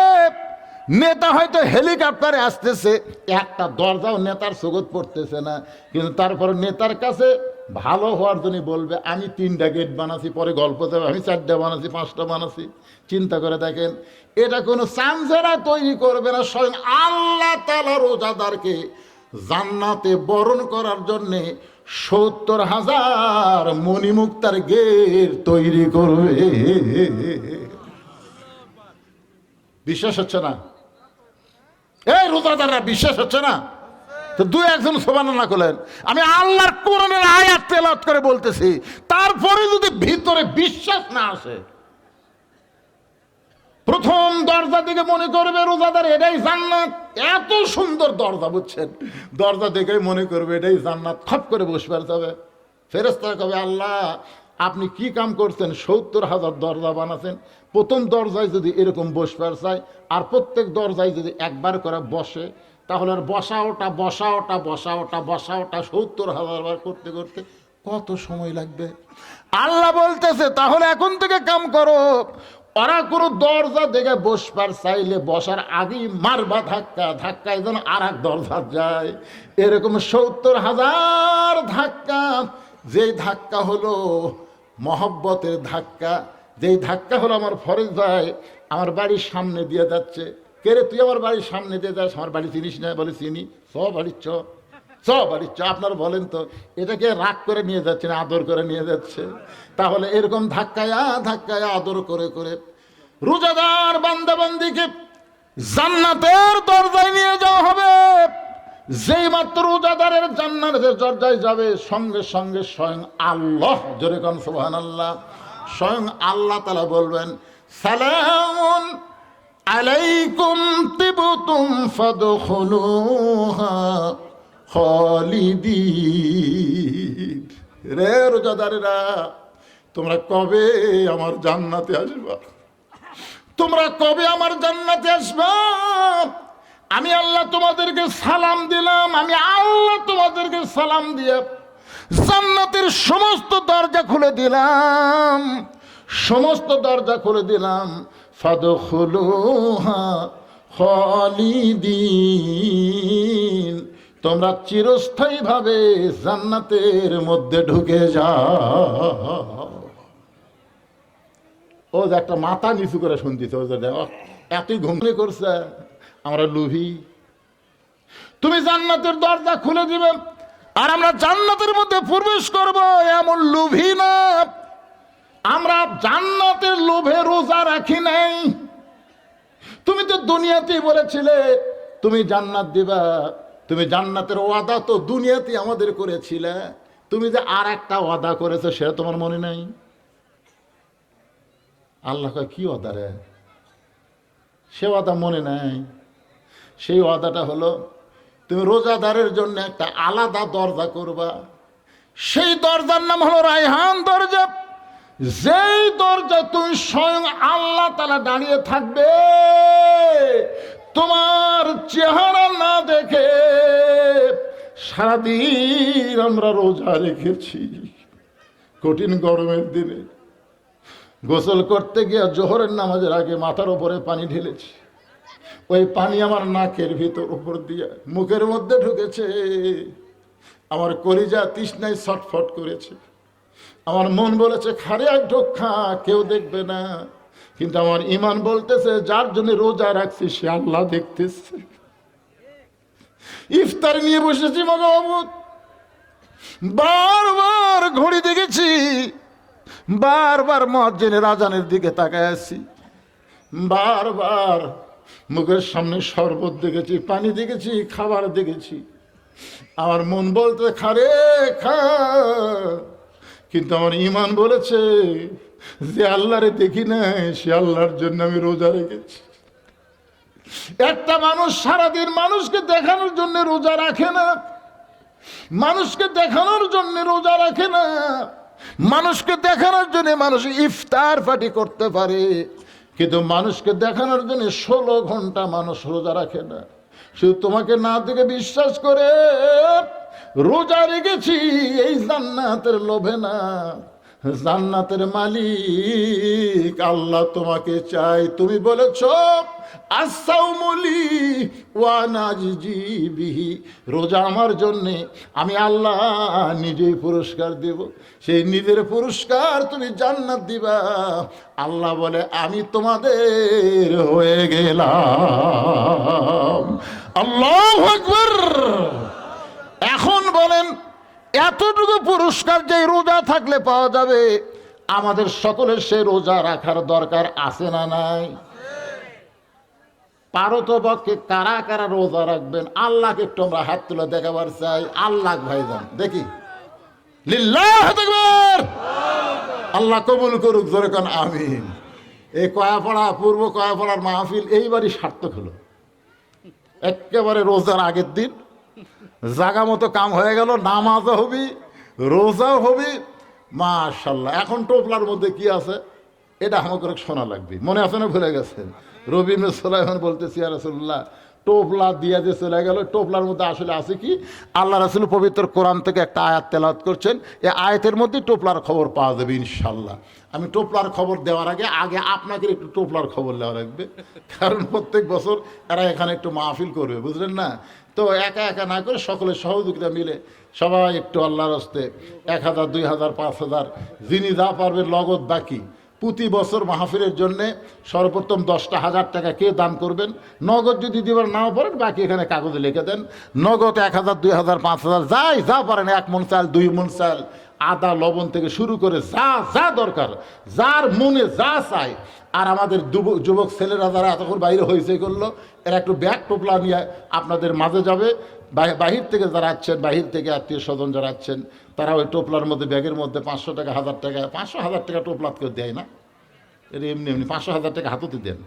নেতা হয়তো হেলিকপ্টারে আসতেছে, একটা দরজাও নেতার চোখত পড়তেছে না, কিন্তু তারপরে নেতার কাছে ভালো হওয়ার জন্য বলবে আমি 3টা গেট বানাচ্ছি, পরে গল্প দেবে আমি 4টা বানাচ্ছি, 5টা বানাচ্ছি। চিন্তা করে দেখেন, এটা কোনো চামচেরা তৈরি করবে না, স্বয়ং আল্লাহ তাআলা রোজাদারকে জান্নাতে বরণ করার জন্যে 70,000 মণিমুক্তার গেট তৈরি করবে। বিশ্বাস হচ্ছে না? এই রোজাদাররা বিশ্বাস হচ্ছে না? তো 2-1 সুবহানাল্লাহ করলেন। আমি আল্লাহর কোরআনের আয়াত তেলাওয়াত করে বলতেছি, তারপরে যদি ভিতরে বিশ্বাস না আসে, প্রথম দরজা দিকে মনে করবে রোজাদার এটাই জান্নাত, এত সুন্দর দরজা, বুঝছেন? দরজা দেখে মনে করবে এটাই জান্নাত, খপ করে বসবে যাবে। ফেরেশতারা কবে আল্লাহ আপনি কি কাম করছেন, 70,000 দরজা বানাচ্ছেন, প্রথম দরজায় যদি এরকম বসবার চাই আর প্রত্যেক দরজায় যদি একবার করে বসে, তাহলে আর বসা ওটা 70,000 বার করতে করতে কত সময় লাগবে? আল্লাহ বলতেছে তাহলে এখন থেকে কাম করো, ওরা কোনো দরজা দেখে বসবার চাইলে বসার আগেই মারবা ধাক্কা, ধাক্কায় যেন আর এক দরজা যায়, এরকম 70,000 ধাক্কা। যেই ধাক্কা হলো মহব্বতের ধাক্কা, যেই ধাক্কা হলো আমার ফরজ ভাই আমার বাড়ির সামনে দিয়ে যাচ্ছে, কে রে তুই আমার বাড়ির সামনে দিয়ে যাস, আমার বাড়ি চিনিস না? বলে চিনি। বাড়ির বাড়ির আপনার বলেন তো এটাকে রাগ করে নিয়ে যাচ্ছে না আদর করে নিয়ে যাচ্ছে? তাহলে এরকম ধাক্কায় ধাক্কায় আদর করে করে রোজাদার বান্দাবান্দিকে জান্নাতের দরজায় নিয়ে যাওয়া হবে। যেই মাত্র রোজাদারের জান্নাতের দরজায় যাবে, সঙ্গে সঙ্গে স্বয়ং আল্লাহ, জোরে কোন সুবহানাল্লাহ, স্বয়ং আল্লাহ তাআলা বলবেন সালামুন আলাইকুম তিবতুম ফাদখুলুহা খালিদিন। রে রোজাদারেরা, তোমরা কবে আমার জান্নাতে আসবা? তোমরা কবে আমার জান্নাতে আসবা? আমি আল্লাহ তোমাদেরকে সালাম দিলাম, আমি আল্লাহ তোমাদেরকে সালাম দিয়ে জান্নাতের সমস্ত দরজা খুলে দিলাম, সমস্ত দরজা খুলে দিলাম। ফাদখুলুহা খালিদিন, তোমরা চিরস্থায়ীভাবে জান্নাতের মধ্যে ঢুকে যাও। ও যে একটা মাথা নিচু করে শুনতেছে, ও যে এতই ঘুমনে করছে, আমরা লুভি। তুমি জান্নাতের দরজা খুলে দিবে আর আমরা জান্নাতের মধ্যে প্রবেশ করব, এমন লুভি না। আমরা জান্নাতের লোভে রোজা রাখি নাই। তুমি তো দুনিয়াতেই বলেছিলে তুমি জান্নাত দিবা, তুমি জান্নাতের ওয়াদা তো দুনিয়াতেই আমাদের করেছিলে, তুমি যে আর একটা ওয়াদা করেছো সেটা তোমার মনে নাই? আল্লাহ কয় কি ওয়াদা রে? সে ওয়াদা মনে নাই। সেই ওয়াদাটা হলো তুমি রোজাদারের জন্য একটা আলাদা দরজা করবা, সেই দরজার নাম হলো রায়হান দরজা। যেই দরজা তুমি স্বয়ং আল্লাহ তাআলা দাঁড়িয়ে থাকবে, তোমার চেহারা না দেখে সারাদিন আমরা রোজা রেখেছি, কঠিন গরমের দিনে গোসল করতে গিয়ে জোহরের নামাজের আগে মাথার উপরে পানি ঢেলেছি, ওই পানি আমার নাকের ভিতর উপর দিয়ে মুখের মধ্যে ঢুকেছে, আমার কলিজা তৃষ্ণায় ছটফট করেছে, আমার মন বলেছে খারে এক ঢোক খা, কেউ দেখবে না, কিন্তু আমার ইমান বলতেছে যার জন্য রোজা রাখছি সে আল্লাহ দেখতেছে। ইফতার নিয়ে বসেছি মগবুত, বারবার ঘড়ি দেখেছি, বারবার মুয়াজ্জিনের আজানের দিকে তাকায় আছি, বারবার মুখের সামনে শরবত দেখেছি, পানি দেখেছি, খাবার দেখেছি, আমার মন বলতে খারে খা, কিন্তু আমার ঈমান বলেছে যে আল্লাহরে দেখি না, সে আল্লাহর জন্য আমি রোজা রেখেছি। একটা মানুষ সারাদিন মানুষকে দেখানোর জন্য রোজা রাখে না, মানুষকে দেখানোর জন্য রোজা রাখে না, মানুষকে দেখানোর জন্য মানুষ ইফতার পার্টি করতে পারে, কিন্তু মানুষকে দেখানোর জন্য 16 ঘন্টা মানুষ রোজা রাখে না। শুধু তোমাকে না দেখে বিশ্বাস করে রোজা রেখেছি এই জান্নাতের লোভে না, জান্নাতের মালিক আল্লাহ তোমাকে চাই। তুমি বলেছো আসাউমুলি ওয়া নাজি বিহি, রোজা আমার জন্যে, আমি আল্লাহ নিজেই পুরস্কার দেব। সেই নিজের পুরস্কার তুমি জান্নাত দিবা। আল্লাহ বলে আমি তোমাদের হয়ে গেলাম। আল্লাহু আকবার। এখন বলেন এতটুকু পুরস্কার যে রোজা থাকলে পাওয়া যাবে, আমাদের সকলের সে রোজা রাখার দরকার আছে না নাই? পারতপক্ষে কারা কারা রোজা রাখবেন আল্লাহকে একটু আমরা হাত তুলে দেখাবার চাই। আল্লাহ ভাইজান দেখি, লিল্লাহ আকবার। আল্লাহ কবুল করুক, জোরে কোন আমিন। এই কয়াপাড়া, পূর্ব কয়াপাড়ার মাহফিল এইবারই সার্থক হলো। একেবারে রোজার আগের দিন জাগা মতো কাম হয়ে গেল, নামাজও হবি, রোজাও হবি, মাশাল্লাহ। এখন টোপলার মধ্যে কি আছে এটা আমাকে শোনা লাগবে, মনে আছে না ভুলে গেছেন? রবীন্দ্র সুলাইমান বলতেছি ইয়া রাসূলুল্লাহ, টোপলা দিয়া যে চলে গেল, টোপলার মধ্যে আসলে আছে কি? আল্লাহ রাসূল পবিত্র কোরআন থেকে একটা আয়াত তেলাওয়াত করছেন, এই আয়াতের মধ্যে টোপলার খবর পাওয়া যাবে ইনশাল্লাহ। আমি টোপলার খবর দেওয়ার আগে আপনাকে একটু টোপলার খবর দেওয়া লাগবে, কারণ প্রত্যেক বছর এরা এখানে একটু মাহফিল করবে, বুঝলেন না? তো একা একা না করে সকলের সহযোগিতা মিলে সবাই একটু আল্লাহর হস্তে 1000, 2000, 5000 যিনি যা পারবে নগদ বাকি প্রতি বছর মাহফিলের জন্যে সর্বোত্তম 10,000 টাকা কে দান করবেন। নগদ যদি দিবার নাও পারেন বাকি এখানে কাগজে লিখে দেন। নগদ 1000, 2000, 5000 যাই যা পারেন, 1 মণ চাল, 2 মণ চাল, আদা লবণ থেকে শুরু করে যা যা দরকার, যার মনে যা চায়। আর আমাদের যুবক ছেলেরা যারা এতক্ষণ বাইরে হয়েছে করলো, এরা একটু ব্যাগ টোপলা নিয়ে আপনাদের মাঝে যাবে। বাহির থেকে যারা আছেন, বাহির থেকে আত্মীয় স্বজন যারা আছেন, তারা ওই টোপলার মধ্যে ব্যাগের মধ্যে 500 টাকা, 1000 টাকা, 500-1000 টাকা টোপলাত কেউ দেয় না, এটা এমনি এমনি 500-1000 টাকা হাততে দেন।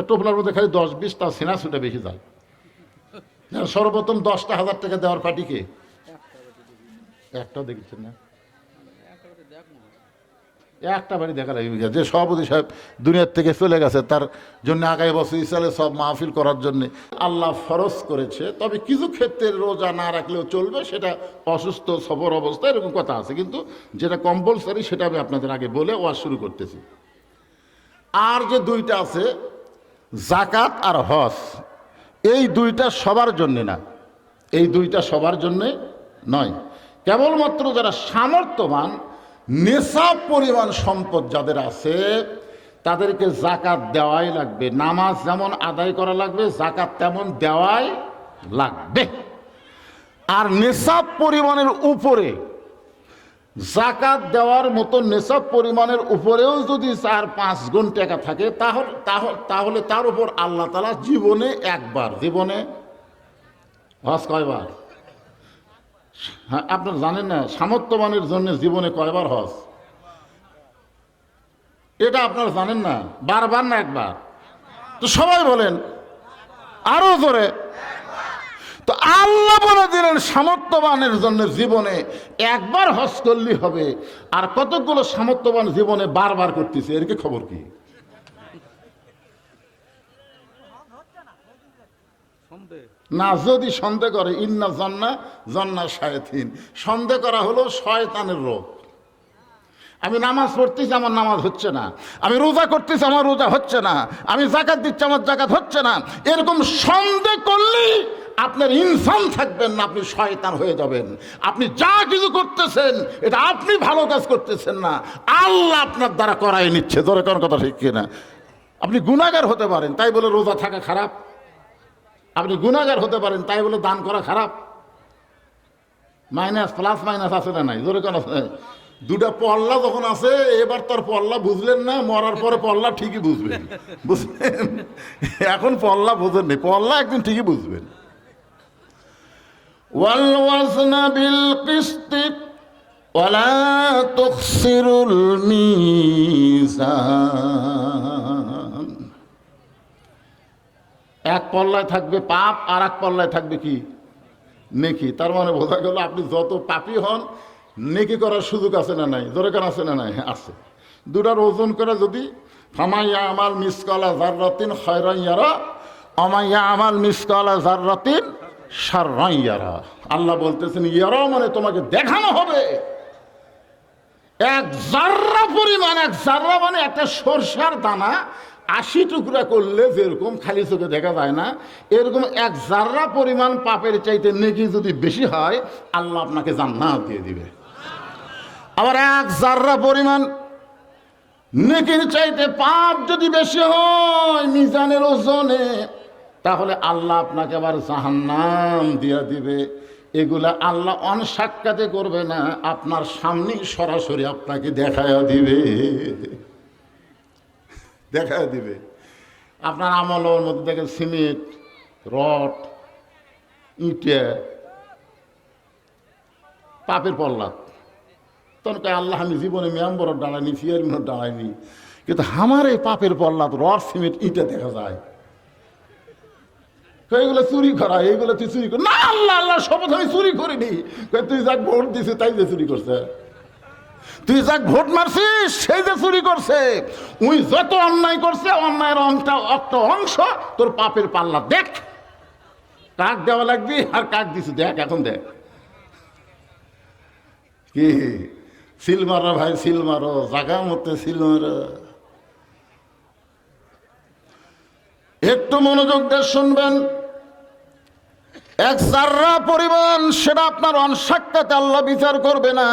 টোপলার মধ্যে খালি 10-20 তাও সিনা ছুটে বেশি যায়। সর্বপ্রথম 10,000 টাকা দেওয়ার পার্টিকে একটাও দেখেছেন না? একটা বাড়ি দেখা লাগবে যে সভাপতি সাহেব দুনিয়ার থেকে চলে গেছে, তার জন্য আগামী বছর ইসরায়েলে সব মাহফিল করার জন্য আল্লাহ ফরজ করেছে। তবে কিছু ক্ষেত্রে রোজা না রাখলেও চলবে, সেটা অসুস্থ সফর অবস্থা এরকম কথা আছে, কিন্তু যেটা কম্পালসারি সেটা আমি আপনাদের আগে বলে ওয়াজ শুরু করতেছি। আর যে দুইটা আছে যাকাত আর হজ, এই দুইটা সবার জন্যে না, এই দুইটা সবার জন্যে নয়। কেবলমাত্র যারা সামর্থ্যবান, নেশাব পরিমাণ সম্পদ যাদের আছে তাদেরকে যাকাত দেওয়াই লাগবে। নামাজ যেমন আদায় করা লাগবে, যাকাত তেমন দেওয়াই লাগবে। আর নেশাব পরিমাণের উপরে যাকাত দেওয়ার মতো নেশাব পরিমাণের উপরেও যদি 4-5 গুণ টাকা থাকে, তাহলে তার উপর আল্লাহ তাআলা জীবনে একবার, জীবনে হজ কয়বার? হ্যাঁ, আপনারা জানেন না সামর্থ্যবানের জন্য জীবনে কয়বার হজ? এটা আপনারা জানেন না? বারবার না একবার? তো সবাই বলেন আরো জোরে। তো আল্লাহ বলে দিলেন সামর্থ্যবানের জন্য জীবনে একবার হজ করলেই হবে। আর কতগুলো সামর্থ্যবান জীবনে বারবার করতেছে, এর কি খবর কি? না, যদি সন্দেহ করে, ইন্না জন্না শায়াতিন, সন্দেহ করা হলো শয়তানের রোগ। আমি নামাজ পড়তেছি, আমার নামাজ হচ্ছে না, আমি রোজা করতেছি, আমার রোজা হচ্ছে না, আমি যাকাত দিচ্ছি, আমার যাকাত হচ্ছে না, এরকম সন্দেহ করলেই আপনার ইনসান থাকবেন না, আপনি শয়তান হয়ে যাবেন। আপনি যা কিছু করতেছেন এটা আপনি ভালো কাজ করতেছেন না, আল্লাহ আপনার দ্বারা করাই নিচ্ছে। ধরে কোন কথা ঠিক কিনা? আপনি গুনাহগার হতে পারেন তাই বলে রোজা থাকা খারাপ, আপনি গুনাহগার হতে পারেন তাই বলে দান করা খারাপ? মাইনাস প্লাস মাইনাস আছে না নাই? জোরে কোন দুটা পল্লা যখন আছে, এবার তার পল্লা বুঝলেন না, মরার পরে পল্লা ঠিকই বুঝবেন, বুঝলেন? এখন পল্লা বোঝেন নেই, পল্লা একদিন ঠিকই বুঝবেন। ওয়াল ওয়াজনা বিল কিসত ওয়ালা তুখসিরুল মিজান, এক পল্লায় থাকবে পাপ আর এক পল্লায় থাকবে কি নেকি। তার মানে বোঝা গেল আপনি যত পাপী হন নেকি করার সুযোগ আছে না নাই? জোরে কেন আছে না নাই? আছে। দুটার ওজন করে যদি ফামাইয়া আমাল মিসকালা জাররাতিন খায়রান ইয়ারা আমাইয়া আমাল মিসকালা জাররাতিন শাররান ইয়ারা। আল্লাহ বলতেছেন ইয়ারা মানে তোমাকে দেখানো হবে। এক জাররা পরিমাণ, এক জাররা মানে একটা সরষার দানা 80 টুকরা করলে যেরকম খালি চোখে দেখা যায় না, এরকম এক জাররা পরিমাণ পাপের চাইতে নেকি যদি বেশি হয় আল্লাহ আপনাকে জান্নাত দিয়ে দিবে। আবার এক জাররা পরিমাণ নেকির চাইতে পাপ যদি বেশি হয় মিজানের ওজনে, তাহলে আল্লাহ আপনাকে আবার জাহান্নাম দিয়ে দিবে। এগুলা আল্লাহ অনসাক্ষাতে করবে না, আপনার সামনেই সরাসরি আপনাকে দেখায়া দিবে, দেখায়া দিবে। আপনার আমলের মধ্যে দেখেন সিমেন্ট, রড, ইটে, পাপের পল্লা। তখন আল্লাহ আমি জীবনে মেম্বর দাঁড়াইনি, চেয়ারম্যান দাঁড়াইনি, কিন্তু আমার এই পাপের পল্লা রড সিমেন্ট ইটে দেখা যায়। এইগুলো চুরি করা, এইগুলো তুই চুরি কর না। আল্লাহ আল্লাহ শপথ আমি চুরি করিনি। তুই যাক ভোট দিছিস তাই যে চুরি করছে, তুই যাক ভোট মারছিস সেই যে চুরি করছে। উই যত অন্যায় করছে অন্যায়ের একটা অংশ তোর পাপের পাল্লা দেখ, কাক দেওয়া লাগবি আর কাক দিছি দেখ, এখন দেখ। কি সিল মারো ভাই, সিল মারো, জাগা মতে সিল মারো। একটু মনোযোগ দিয়ে শুনবেন। এক জাররা পরিমাণ সেটা আপনার অনসাক্ষাতে আল্লাহ বিচার করবে না।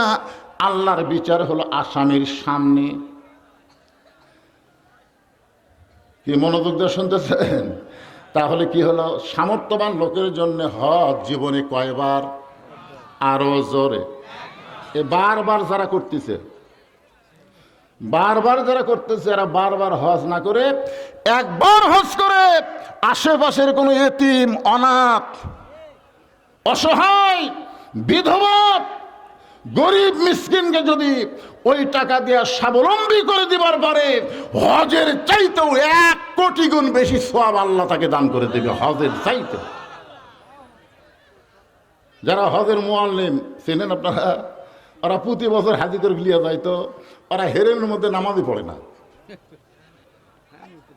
আল্লাহর বিচার হলো আসামির সামনে। কি মনোযোগ দিয়ে শুনতেছেন? তাহলে কি হলো, সামর্থ্যবান লোকের জন্য হজ জীবনে কয়বার? আরো জোরে। এ বারবার যারা করতেছে, বারবার যারা করতেছে, এরা বারবার হজ না করে একবার হজ করে আশেপাশের কোনো এতিম, অনাথ, অসহায়, বিধবা, গরিব মিসকিনকে যদি ওই টাকা দিয়ে স্বাবলম্বী করে দিবার পারে, হজের চাইতেও 1 কোটি গুণ বেশি সওয়াব আল্লাহ তাকে দান করে দেবে হজের চাইতে। যারা হজের মুআল্লিম চেনেন আপনারা, ওরা প্রতি বছর হাজি করে লিয়া যায়, তো ওরা হেরেমের মধ্যে নামাজই পড়ে না।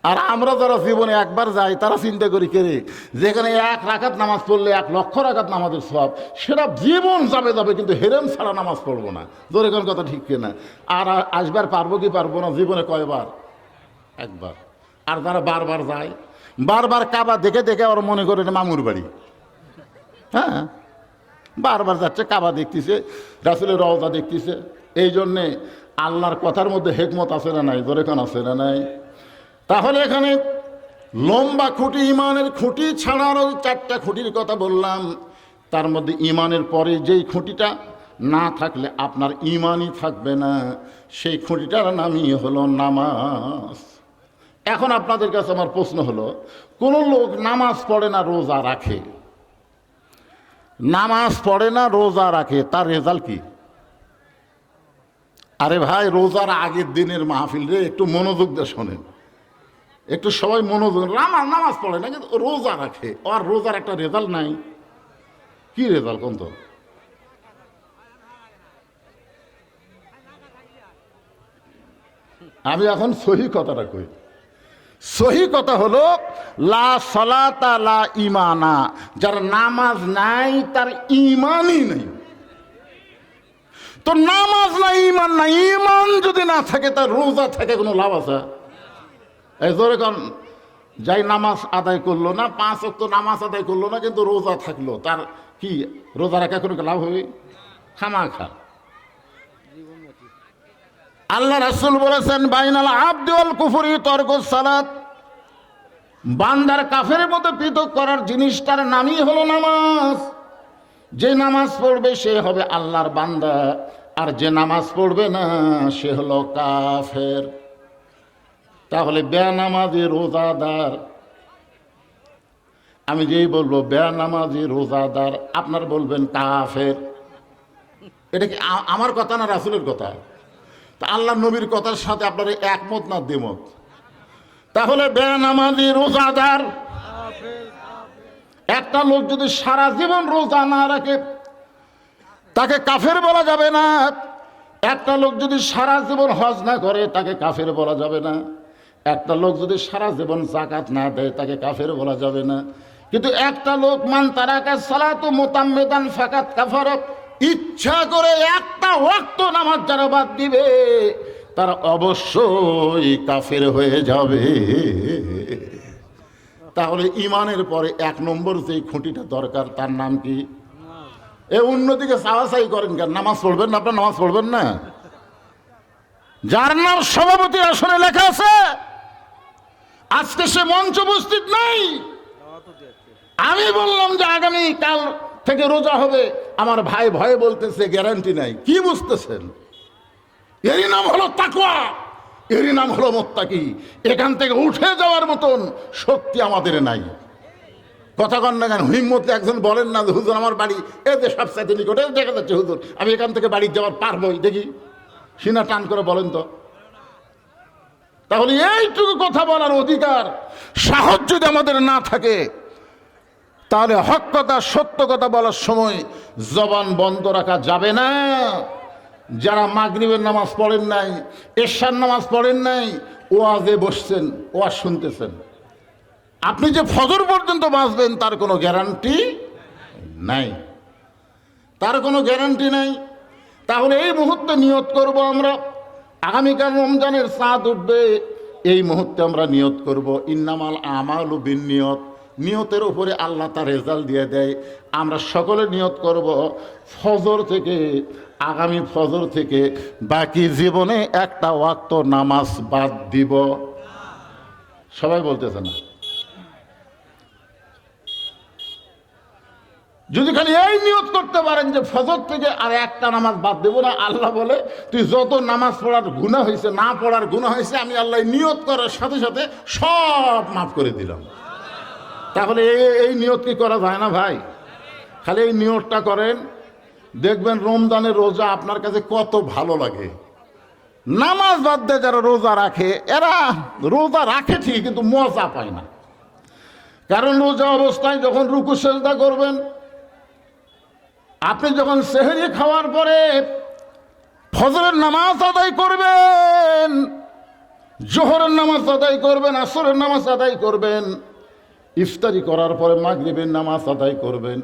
আর আমরা যারা জীবনে একবার যাই তারা চিন্তা করি কেরে, যেখানে 1 রাকাত নামাজ পড়লে 1 লক্ষ রাকাত নামাজের সওয়াব, সেটা জীবন যাবে যাবে, কিন্তু হেরেম ছাড়া নামাজ পড়বো না। জোরে কোন কথা ঠিক কিনা? আর আসবার পারবো কি পারবো না? জীবনে কয়বার? একবার। আর যারা বারবার যায়, বারবার কাবা দেখে দেখে ওরা মনে করে মামুর বাড়ি। হ্যাঁ, বারবার যাচ্ছে, কাবা দেখতেছে, রাসূলের রওজা দেখতেছে। এই জন্যে আল্লাহর কথার মধ্যে হেকমত আছে না নাই? জোরে কোন আছে না নাই? তাহলে এখানে লম্বা খুঁটি, ইমানের খুঁটি ছাড়ারও 4টা খুঁটির কথা বললাম। তার মধ্যে ইমানের পরে যেই খুঁটিটা না থাকলে আপনার ইমানই থাকবে না, সেই খুঁটিটার নামই হলো নামাজ। এখন আপনাদের কাছে আমার প্রশ্ন হলো, কোন লোক নামাজ পড়ে না রোজা রাখে, নামাজ পড়ে না রোজা রাখে, তার রেজাল্ট কি? আরে ভাই, রোজার আগের দিনের মাহফিল রে, একটু মনোযোগ দিয়ে শোনেন, একটু সবাই মনোযোগ। নামাজ পড়ে না কিন্তু রোজা রাখে, আর রোজার একটা রেজাল্ট নাই। কি রেজাল্ট কোন? তো আমি এখন সহি কথাটা কই। সহি কথা হলো লা সালাতা লা ইমানা, যার নামাজ নাই তার ইমানই নেই। তো নামাজ নাই, ইমান নাই। ইমান যদি না থাকে তার রোজা থেকে কোনো লাভ আছে? এই ধরে কারণ যাই নামাজ আদায় করলো না, 5 ওয়াক্ত নামাজ আদায় করলো না, কিন্তু রোজা থাকলো, তার কি রোজা রাখা কোনো লাভ হবে? খামাখা। আল্লাহ রাসূল বলেছেন বাইনাল আবদি ওয়াল কুফরি তরকুস সালাত, বান্দার কাফেরের মতো পৃথক করার জিনিসটার নামই হলো নামাজ। যে নামাজ পড়বে সে হবে আল্লাহর বান্দা, আর যে নামাজ পড়বে না সে হলো কাফের। তাহলে বেনামাজি রোজাদার, আমি যেই বলবো বেনামাজি রোজাদার, আপনার বলবেন কাফের। এটা কি আমার কথা না রাসূলের কথা? তা আল্লাহ নবীর কথার সাথে আপনারা একমত না দ্বিমত? তাহলে বেনামাজি রোজাদার একটা লোক যদি সারা জীবন রোজা না রাখে তাকে কাফের বলা যাবে না। একটা লোক যদি সারা জীবন হজ না করে তাকে কাফের বলা যাবে না। একটা লোক যদি সারা জীবন যাকাত না দেয় তাকে কাফের বলা যাবে না। কিন্তু একটা লোক মান তারাকা সালাতু মুতাম্মিদান ফাকাত কাফারা, ইচ্ছা করে একটা ওয়াক্ত নামাজ যারা বাদ দিবে তারা অবশ্যই কাফের হয়ে যাবে। তাহলে ইমানের পরে এক নম্বর যেই খুঁটিটা দরকার তার নাম কি? এ অন্যদিকে চাওয়াচাই করেন কেন? নামাজ পড়বেন না? আপনার নামাজ পড়বেন না? যার নাম সভাপতি আসনে লেখা আছে আজকে সে মঞ্চ উপস্থিত নাই। আমি বললাম যে আগামী কাল থেকে রোজা হবে, আমার ভাই ভয়ে বলতেছে গ্যারান্টি নাই। কি বুঝতেছেন? এরই নাম হলো তাকওয়া, এরই নাম হলো মুত্তাকি। এখান থেকে উঠে যাওয়ার মতন শক্তি আমাদের নাই। কথা কন না কেন? হিম্মতে একজন বলেন না যে হুজুর আমার বাড়ি এই যে সবচাইতে নিকটে দেখা যাচ্ছে, হুজুর আমি এখান থেকে বাড়ি যাওয়ার পারবই, দেখি সিনা টান করে বলেন তো। তাহলে এইটুকু কথা বলার অধিকার সাহস যদি আমাদের না থাকে তাহলে হক কথা সত্য কথা বলার সময় জবান বন্ধ রাখা যাবে না। যারা মাগরিবের নামাজ পড়েন নাই, এশার নামাজ পড়েন নাই, ওয়াজে বসছেন, ওয়াজ শুনতেছেন, আপনি যে ফজর পর্যন্ত বাঁচবেন তার কোনো গ্যারান্টি নাই, তার কোনো গ্যারান্টি নাই। তাহলে এই মুহূর্তে নিয়ত করব আমরা, আগামীকাল রমজানের চাঁদ উঠবে, এই মুহূর্তে আমরা নিয়ত করব ইন্নামাল আমালু বিন্নিয়ত। নিয়তের উপরে আল্লাহ তার রেজাল্ট দিয়ে দেয়। আমরা সকলে নিয়ত করব ফজর থেকে, আগামী ফজর থেকে বাকি জীবনে একটা ওয়াক্ত নামাজ বাদ দিব। সবাই বলতেছে না? যদি খালি এই নিয়ত করতে পারেন যে ফজর থেকে আর একটা নামাজ বাদ দেব না, আল্লাহ বলে তুই যত নামাজ পড়ার গুনাহ হয়েছে, না পড়ার গুনাহ হয়েছে, আমি আল্লাহ নিয়ত করার সাথে সাথে সব মাফ করে দিলাম। তাহলে এই নিয়ত কি করা যায় না ভাই? খালি এই নিয়তটা করেন, দেখবেন রমজানের রোজা আপনার কাছে কত ভালো লাগে। নামাজ বাদ দিয়ে যারা রোজা রাখে, এরা রোজা রাখে ঠিক কিন্তু মজা পায় না। কারণ রোজা অবস্থায় যখন রুকু সেজদা করবেন, আপনি যখন সেহরি খাওয়ার পরে ফজরের নামাজ আদায় করবেন, জোহরের নামাজ আদায় করবেন, আসরের নামাজ আদায় করবেন, ইফতারি করার পরে মাগরিবের নামাজ আদায় করবেন,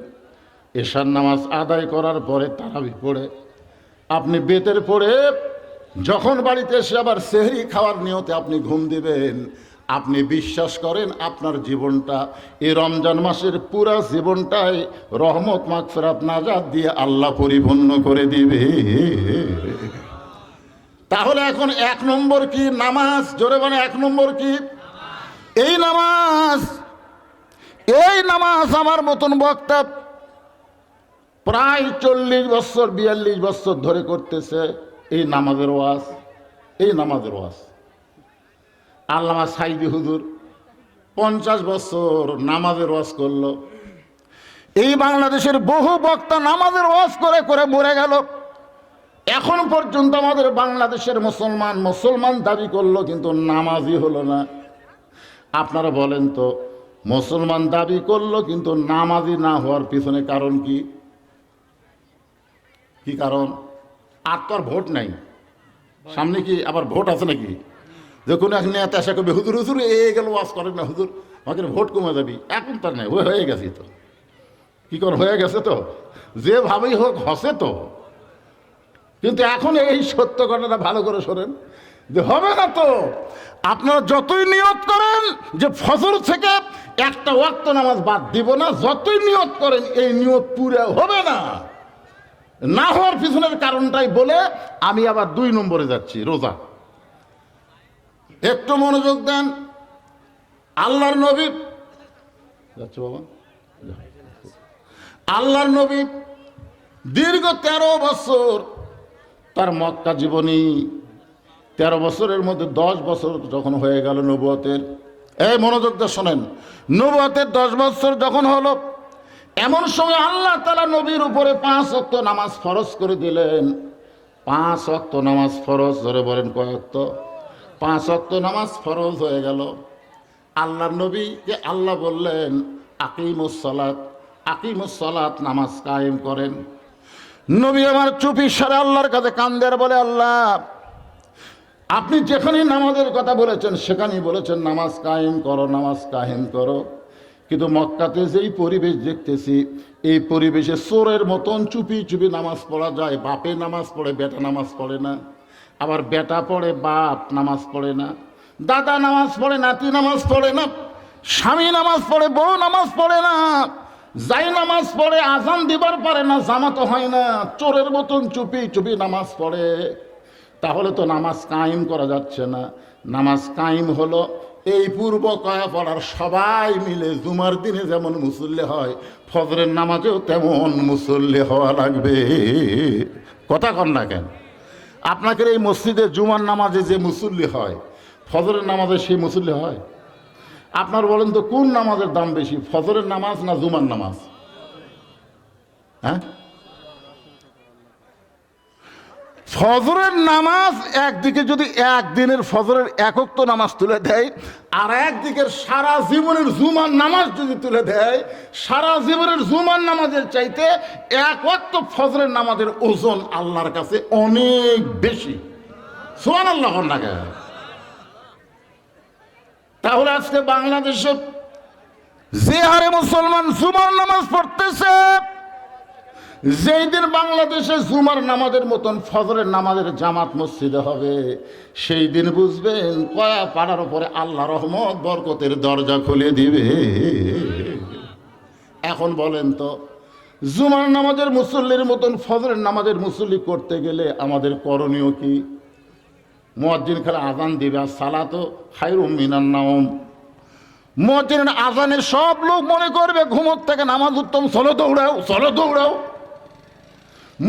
এশার নামাজ আদায় করার পরে তারাবি পড়ে আপনি বেতের পড়ে যখন বাড়িতে এসে আবার সেহরি খাওয়ার নিয়তে আপনি ঘুম দিবেন, আপনি বিশ্বাস করেন আপনার জীবনটা এই রমজান মাসের পুরা জীবনটাই রহমত মাগফিরাত নাজাত দিয়ে আল্লাহ পরিপূর্ণ করে দিবে। তাহলে এখন এক নম্বর কি? নামাজ। জোরে বলে এক নম্বর কি? এই নামাজ। এই নামাজ আমার মতন বক্তা প্রায় 40 বছর 42 বছর ধরে করতেছে এই নামাজের ওয়াজ। এই নামাজের ওয়াজ আল্লামা সাইদি হুজুর 50 বছর নামাজের ওয়াজ করলো। এই বাংলাদেশের বহু বক্তা নামাজের ওয়াজ করে করে মরে গেল। এখন পর্যন্ত আমাদের বাংলাদেশের মুসলমান দাবি করলো কিন্তু নামাজই হলো না। আপনারা বলেন তো, মুসলমান দাবি করলো কিন্তু নামাজি না হওয়ার পিছনে কারণ কি? কি কারণ? আর তো আর ভোট নাই সামনে, কি আবার ভোট আছে নাকি? যে কোনো এক নেতা এসে করবে হুজুর হুজুর এ গেল ওয়াজ করেন না হুজুর, আমাকে ভোট কমে যাবি। এখন তার নাই, হয়ে গেছি তো। কি কর, হয়ে গেছে তো, যেভাবেই হোক হসে তো। কিন্তু এখন এই সত্য ঘটনা ভালো করে শোনেন যে হবে না তো। আপনারা যতই নিয়ত করেন যে ফজর থেকে একটা ওয়াক্ত নামাজ বাদ দিব না, যতই নিয়ত করেন এই নিয়ত পুরো হবে না। না হওয়ার পিছনের কারণটাই বলে আমি আবার 2 নম্বরে যাচ্ছি, রোজা। একটু মনোযোগ দেন। আল্লাহর নবী যাচ্ছে বাবা, আল্লাহর নবী দীর্ঘ 13 বছর তার মক্কা জীবনী, 13 বছরের মধ্যে 10 বছর যখন হয়ে গেল নবুয়তের, এই মনোযোগ দিয়ে শোনেন, নবুয়তের 10 বছর যখন হলো, এমন সময় আল্লাহ তাআলা নবীর উপরে 5 ওয়াক্ত নামাজ ফরজ করে দিলেন। 5 ওয়াক্ত নামাজ ফরজ, ধরে বলেন কয় ওয়াক্ত? 5 ওয়াক্ত নামাজ ফরজ হয়ে গেল। আল্লাহর নবীকে আল্লাহ বললেন আকিমুস সালাত, নামাজ কায়েম করেন। নবী আমার চুপি সারে আল্লাহর কাছে কান্দের বলে, আল্লাহ আপনি যেখানেই নামাজের কথা বলেছেন সেখানেই বলেছেন নামাজ কায়েম করো, নামাজ কায়েম করো। কিন্তু মক্কাতে যেই পরিবেশ দেখতেছি, এই পরিবেশে চোরের মতন চুপি চুপি নামাজ পড়া যায়। বাপে নামাজ পড়ে, বেটা নামাজ পড়ে না। আবার বেটা পড়ে, বাপ নামাজ পড়ে না। দাদা নামাজ পড়ে, নাতি নামাজ পড়ে না। স্বামী নামাজ পড়ে, বউ নামাজ পড়ে না। যাই নামাজ পড়ে আজান দিবার পারে না, জামাত হয় না। চোরের মতন চুপি চুপি নামাজ পড়ে। তাহলে তো নামাজ কায়েম করা যাচ্ছে না। নামাজ কায়েম হলো এই পূর্ব কয়া পড়ার সবাই মিলে জুমার দিনে যেমন মুসল্লি হয়, ফজরের নামাজেও তেমন মুসল্লি হওয়া লাগবে। কথা কন না কেন? আপনাকে এই মসজিদে জুমার নামাজে যে মুসল্লি হয়, ফজরের নামাজে সেই মুসল্লি হয়? আপনার বলেন তো কোন নামাজের দাম বেশি, ফজরের নামাজ না জুমার নামাজ? হ্যাঁ, ফজরের নামাজ একদিকে যদি একদিনের ফজরের একক তো নামাজ তুলে দেয়, আর একদিকের সারা জীবনের জুমার নামাজ যদি তুলে দেয়, সারা জীবনের জুমার নামাজের চাইতে এক ওয়াক্ত ফজরের নামাজের ওজন আল্লাহর কাছে অনেক বেশি। সুবহানাল্লাহ। তাহলে আজকে বাংলাদেশে যে হারে মুসলমান জুমার নামাজ পড়তেছে, যেই দিন বাংলাদেশে জুমার নামাজের মতন ফজরের নামাজের জামাত মসজিদে হবে, সেই দিন বুঝবেন কয়া পাড়ার উপরে আল্লাহ রহমত বরকতের দরজা খুলে দিবে। এখন বলেন তো, জুমার নামাজের মুসল্লির মতন ফজরের নামাজের মুসল্লি করতে গেলে আমাদের করণীয় কি? মুয়াজ্জিন খালি আজান দিবে, আর সালাতু খায়রুম মিনান নাওম। মুয়াজ্জিনের আজানে সব লোক মনে করবে ঘুমোর থেকে নামাজ উত্তম, চলো দৌড়াও, চলো দৌড়াও।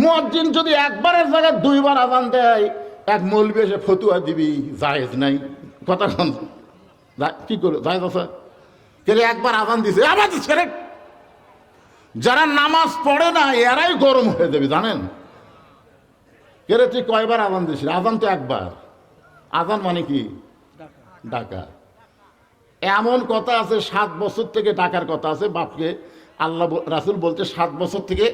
মুয়াজ্জিন যদি একবারের জায়গায় 2 বার আজান দেয়, এক মৌলবি এসে ফতুয়া দিবি জায়েজ নাই। কথা কন, কি করে জায়েজ আছে? কেলে একবার আজান দিছে আবার ছেড়ে। যারা নামাজ পড়ে না এরাই গরম হয়ে যাবে, জানেন? কেরে তুই কয়বার আজান দিছিস? আজান তো একবার। আজান মানে কি? ডাকা। এমন কথা আছে 7 বছর থেকে ডাকার কথা আছে বাপকে। আল্লাহ রাসূল বলতে 7 বছর থেকে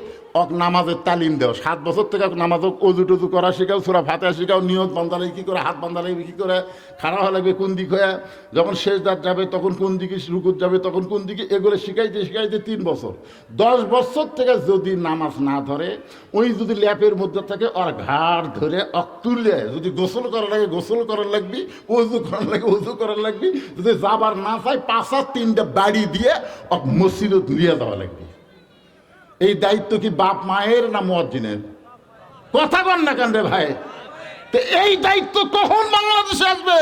নামাজের তালিম দাও। 7 বছর থেকে নামাজ অজু টজু করা শেখাও, সূরা ফাতিহা শেখাও, নিয়ত বান্ধালে কী করে, হাত বান্ধালে কী করে, খাড়া হওয়া লাগবে কোন দিক হয়ে, যখন সেজদাত যাবে তখন কোন দিকে, রুকুত যাবে তখন কোন দিকে, এগুলো শিখাইতে শিখাইতে 3 বছর। 10 বছর থেকে যদি নামাজ না ধরে, ওই যদি ল্যাপের মধ্যে থাকে ওর ঘাড় ধরে তুললে, যদি গোসল করা লাগে গোসল করার লাগবি, অজু করার লাগে অজু করার লাগবি, যদি যাবার না চাই 5-3টা বাড়ি দিয়ে মসজিদত নিয়ে যাওয়া লাগবে। এই দায়িত্ব কি বাপ মায়ের না মুয়াজ্জিনের? কথা বল না কেন রে ভাই? তো এই দায়িত্ব কখন বাংলাদেশে আসবে?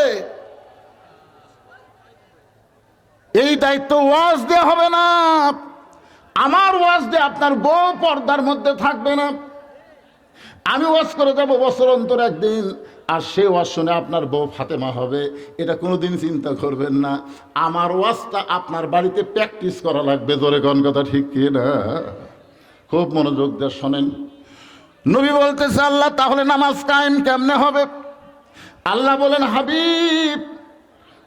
এই দায়িত্ব ওয়াজ দেওয়া হবে না। আমার ওয়াজ দিয়ে আপনার বউ পর্দার মধ্যে থাকবে না। আমি ওয়াজ করে যাবো বছর অন্তর একদিন, আর সে ওয়াজ শুনে আপনার বউ ফাতেমা হবে, এটা কোনোদিন চিন্তা করবেন না। আমার ওয়াজটা আপনার বাড়িতে প্র্যাকটিস করা লাগবে। জোরে কোন কথা ঠিক কি না? খুব মনোযোগ দিয়ে শোনেন। নবী বলতেছে, আল্লাহ তাহলে নামাজ কায়েম কেমনে হবে? আল্লাহ বলেন, হাবিব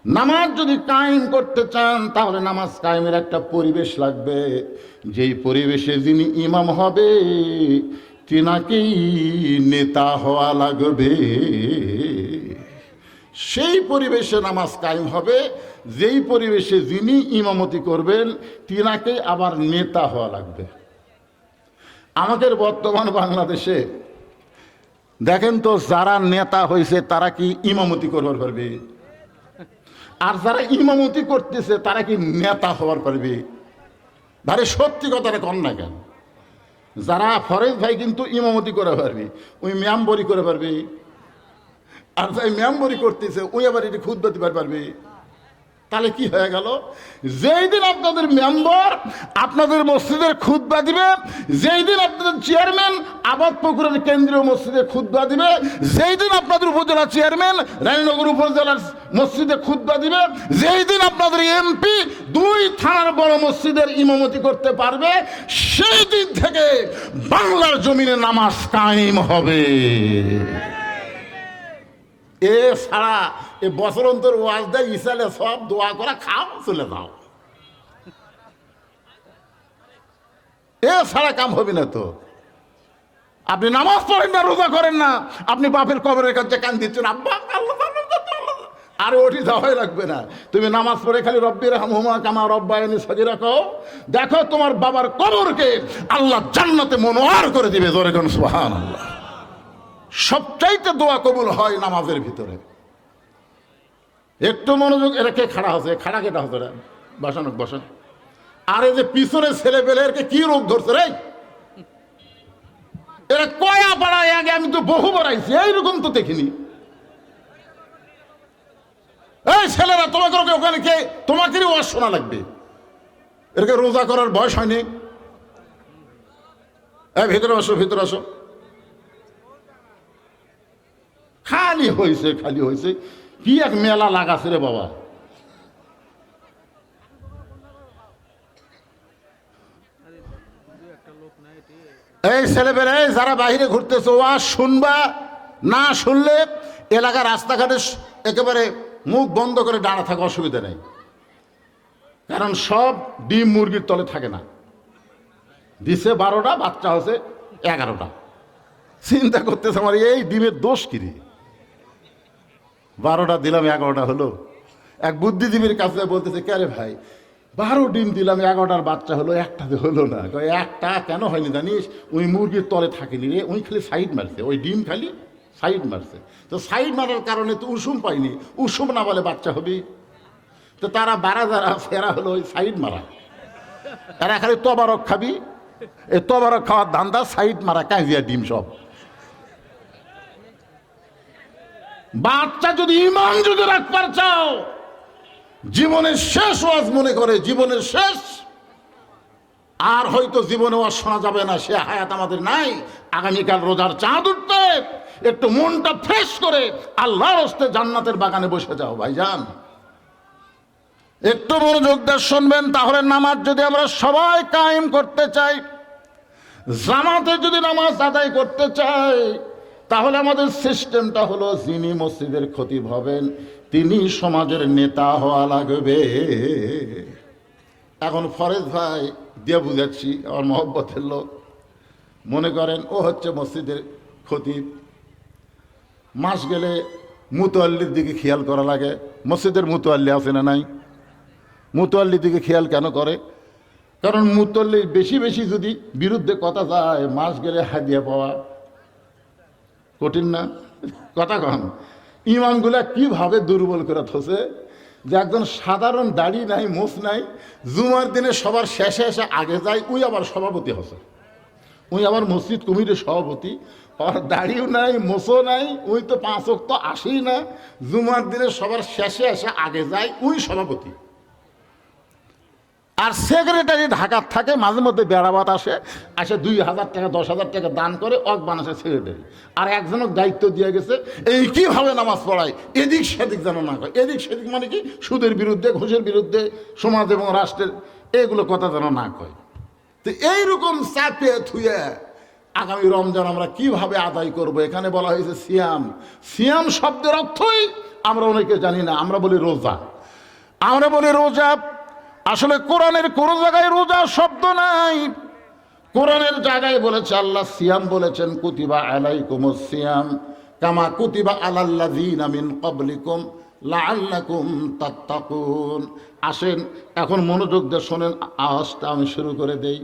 নামাজ যদি কায়েম করতে চান তাহলে নামাজ কায়েমের একটা পরিবেশ লাগবে। যেই পরিবেশে যিনি ইমাম হবে তিনাকেই নেতা হওয়া লাগবে। সেই পরিবেশে নামাজ কায়েম হবে, যেই পরিবেশে যিনি ইমামতি করবেন তিনাকেই আবার নেতা হওয়া লাগবে। আমাদের বর্তমান বাংলাদেশে দেখেন তো, যারা নেতা হয়েছে তারা কি ইমামতি করবার পারবে? আর যারা ইমামতি করতেছে তারা কি নেতা হওয়ার পারবে? ভারে সত্যি কথাটা কন না কেন? যারা ফরেজ ভাই কিন্তু ইমামতি করে পারবে, ওই মেম্বরি করে পারবে। আর যাই মেম্বরি করতেছে ওই আবার এটি খুতবা দিবার পারবে। তাহলে কি হয়ে গেল? যেই দিন আপনাদের মেম্বার আপনাদের মসজিদের খুতবা দিবে, যেই দিন আপনাদের চেয়ারম্যান আবাদ পুকুরের কেন্দ্রীয় মসজিদে খুতবা দিবে, যেই দিন আপনাদের উপজেলা চেয়ারম্যান রানীনগর উপজেলার মসজিদে খুতবা দিবে, যেই দিন আপনাদের এমপি 2 থানার বড় মসজিদের ইমামতি করতে পারবে, সেই দিন থেকে বাংলার জমিনে নামাজ কায়েম হবে। এ ছাড়া এ বছর অন্তর ওয়াজ দেয়, ইসালে সব দোয়া করা, খাও চলে যাও, এ ছাড়া কাম হবে না। তো আপনি নামাজ পড়েন না, রোজা করেন না, আপনি বাপের কবরের কাছে কান দিচ্ছেন, আব্বা আরে ওটি যাওয়াই লাগবে না। তুমি নামাজ পড়ে খালি রব্বির হামহুমা কামা রব্বায়ানি সগীরা কও, দেখো তোমার বাবার কবরকে আল্লাহ জান্নাতে মনোয়ার করে দিবে। জোরে কোন সুবহানাল্লাহ। সবচাইতে দোয়া কবুল হয় নামাজের ভিতরে। একটু মনোযোগ। এরা কে খাড়া হচ্ছে? খাড়া কেটা হচ্ছে? বসান বসান। আর এই যে পিছনে ছেলে পেলে এরকে কি রোগ ধরছে রে? এরা কয়া পাড়ায় আগে আমি তো বহু বাড়াইছি, এইরকম তো দেখিনি। এই ছেলেরা তোমাকে ওখানে কে, তোমাকেরই ওয়াজ শোনা লাগবে। এরকে রোজা করার বয়স হয়নি। এই ভিতরে আসো, ভিতরে আসো। খালি হয়েছে, খালি হয়েছে। কি এক মেলা লাগাছে রে বাবা। এই ছেলেবেলা যারা বাইরে ঘুরতেছে, ওয়াজ শুনবা, না শুনলে এলাকার রাস্তাঘাটে একেবারে মুখ বন্ধ করে দাঁড়া থাকা, অসুবিধা নেই। কারণ সব ডিম মুরগির তলে থাকে না। দিছে 12টা, বাচ্চা হচ্ছে 11টা। চিন্তা করতেছে আমার এই ডিমের দোষ কিরে, 12টা দিলাম 11টা হলো। এক বুদ্ধিজীবীর কাছে বলতেছে, কে রে ভাই 12 ডিম দিলাম, 11টার বাচ্চা হলো, একটাতে হলো না। একটা কেন হয়নি জানিস? ওই মুরগির তলে থাকেনি রে, ওই খালি সাইড মারছে, ওই ডিম খালি সাইড মারছে। তো সাইড মারার কারণে তো উষুম পাইনি, উষুম না বলে বাচ্চা হবে। তো তারা বারা যারা ফেরা হলো ওই সাইড মারা। এরা খালি তবারক খাবি, এই তবারক খাওয়ার ধান্দা, সাইড মারা, কাঁজিয়া ডিম সব। বাচ্চা যদি ইমান যদি রাখবার চাও, জীবনের শেষ ওয়াজ মনে করে, জীবনের শেষ, আর হয়তো জীবনে ওয়াজ শোনা যাবে না, সে হায়াত আমাদের নাই। আগামীকাল রোজার চাঁদ উঠতে একটু মনটা ফ্রেশ করে আল্লাহর হস্তে জান্নাতের বাগানে বসে যাও ভাইজান। একটু মনোযোগ দিয়ে শুনবেন। তাহলে নামাজ যদি আমরা সবাই কায়েম করতে চাই, জামাতে যদি নামাজ আদায় করতে চাই, তাহলে আমাদের সিস্টেমটা হলো, যিনি মসজিদের খতিব হবেন তিনি সমাজের নেতা হওয়া লাগবে। এখন ফরেজ ভাই দিয়ে বুঝাচ্ছি, আমার মহব্বতের লোক, মনে করেন ও হচ্ছে মসজিদের খতিব। মাস গেলে মুতোয়াল্লির দিকে খেয়াল করা লাগে। মসজিদের মুতোয়াল্লি আছে না নাই? মুতোয়াল্লির দিকে খেয়াল কেন করে? কারণ মুতোয়াল্লির বেশি বেশি যদি বিরুদ্ধে কথা যায়, মাস গেলে হাদিয়া পাওয়া কঠিন না? কথা কন। ইমামগুলা কিভাবে দুর্বল করে থসে যে একজন সাধারণ দাড়ি নাই, মোছ নাই, জুমার দিনে সবার শেষে এসে আগে যায়, উই আবার সভাপতি হসে, উই আবার মসজিদ কমিটির সভাপতি। আর দাড়িও নাই, মোছও নাই, উই তো 5 ওয়াক্ত আসেই না, জুমার দিনে সবার শেষে এসে আগে যায়, উই সভাপতি। আর সেক্রেটারি ঢাকার থাকে, মাঝে মধ্যে বেড়াবাত আসে, 2000 টাকা 10,000 টাকা দান করে অকবান আসে সেক্রেটারি। আর একজনক দায়িত্ব দিয়ে গেছে, এই কিভাবে নামাজ পড়ায়, এদিক সেদিক যেন না কয়। এদিক সেদিক মানে কি? সুদের বিরুদ্ধে, ঘুষের বিরুদ্ধে, সমাজ এবং রাষ্ট্রের এগুলো কথা যেন না কয়। তো এইরকম চাপে থুয়ে আগামী রমজান আমরা কিভাবে আদায় করব? এখানে বলা হয়েছে সিয়াম। সিয়াম শব্দের অর্থই আমরা অনেকে জানি না, আমরা বলি রোজা। আমরা বলি রোজা, আসলে কোরআনের কোনো জায়গায় রোজা শব্দ নাই। কোরআনের জায়গায় বলেছে আল্লাহ সিয়াম বলেছেন, কুতিবা আলাইকুমুস সিয়াম কামা কুতিবা আলাল্লাযীনা মিন ক্বাবলিকুম লাআল্লাকুম তাত্তাকুন। আসেন এখন মনোযোগ দিয়ে শোনেন, আওয়াজটা আমি শুরু করে দেই।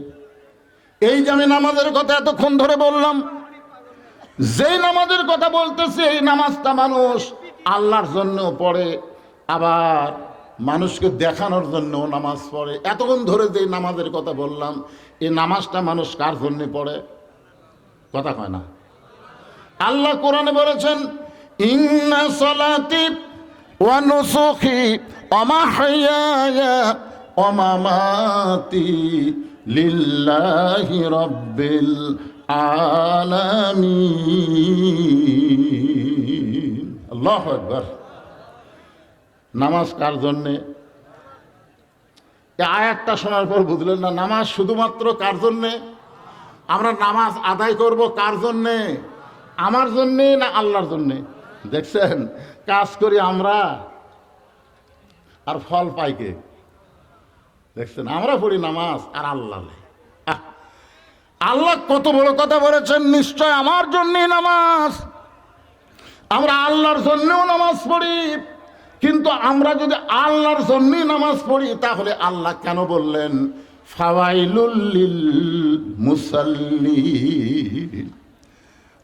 এই যে আমি নামাজের কথা এতক্ষণ ধরে বললাম, যেই নামাজের কথা বলতেছি, এই নামাজটা মানুষ আল্লাহর জন্য পড়ে, আবার মানুষকে দেখানোর জন্য নামাজ পড়ে। এতক্ষণ ধরে যে নামাজের কথা বললাম, এই নামাজটা মানুষ কার জন্য পড়ে? কথা কয় না। আল্লাহ কোরআনে বলেছেন, ইন্না সালাতি ওয়া নুসুকি ওয়া মাহইয়ায়া ওয়া মামাতি লিল্লাহি রাব্বিল আলামিন। আল্লাহু আকবার। নামাজ কার জন্যে? এই আয়াতটা শোনার পর বুঝলেন না নামাজ শুধুমাত্র কার জন্যে? আমরা নামাজ আদায় করব কার জন্যে? আমার জন্যে না আল্লাহর জন্যে? দেখছেন, কাজ করি আমরা আর ফল পাই কে? দেখছেন, আমরা পড়ি নামাজ আর আল্লাহ। আল্লাহ কত বড় কথা বলেছেন, নিশ্চয় আমার জন্যে নামাজ। আমরা আল্লাহর জন্যেও নামাজ পড়ি, কিন্তু আমরা যদি আল্লাহর জন্যই নামাজ পড়ি তাহলে আল্লাহ কেন বললেন ফাওয়াইলুল লিল মুসাল্লিন?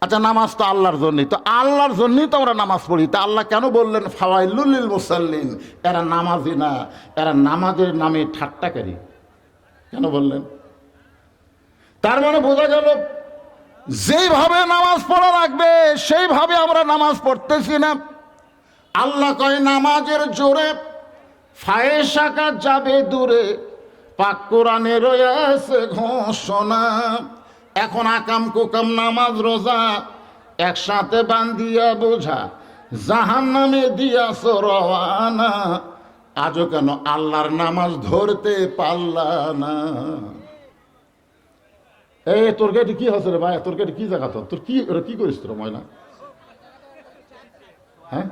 আচ্ছা, নামাজ তো আল্লাহর জন্যই, তো আল্লাহর জন্যই তো আমরা নামাজ পড়ি, তা আল্লাহ কেন বললেন ফাওয়াইলুল লিল মুসাল্লিন? এরা নামাজি না, এরা নামাজের নামে ঠাট্টাকারী। কেন বললেন? তার মানে বোঝা গেল যেইভাবে নামাজ পড়া লাগবে সেইভাবে আমরা নামাজ পড়তেছি না। আল্লাহ কয় নামাজের জোরে ফায়েশাকা যাবে দূরে, পাক কোরআনে রয়েছে ঘোষণা। এখন আকাম কুকাম নামাজ রোজা একসাথে বান্ধিয়া বোঝা, জাহান্নামে দিয়াছ রওয়ানা। আজও কেন আল্লাহর নামাজ ধরতে পারলা না? এই তোর গাড়ি কি হচ্ছে রে ভাই? তোর গাড়ি কি জায়গা? তোর কি ওরা কি করিস তোর ময়না? হ্যাঁ,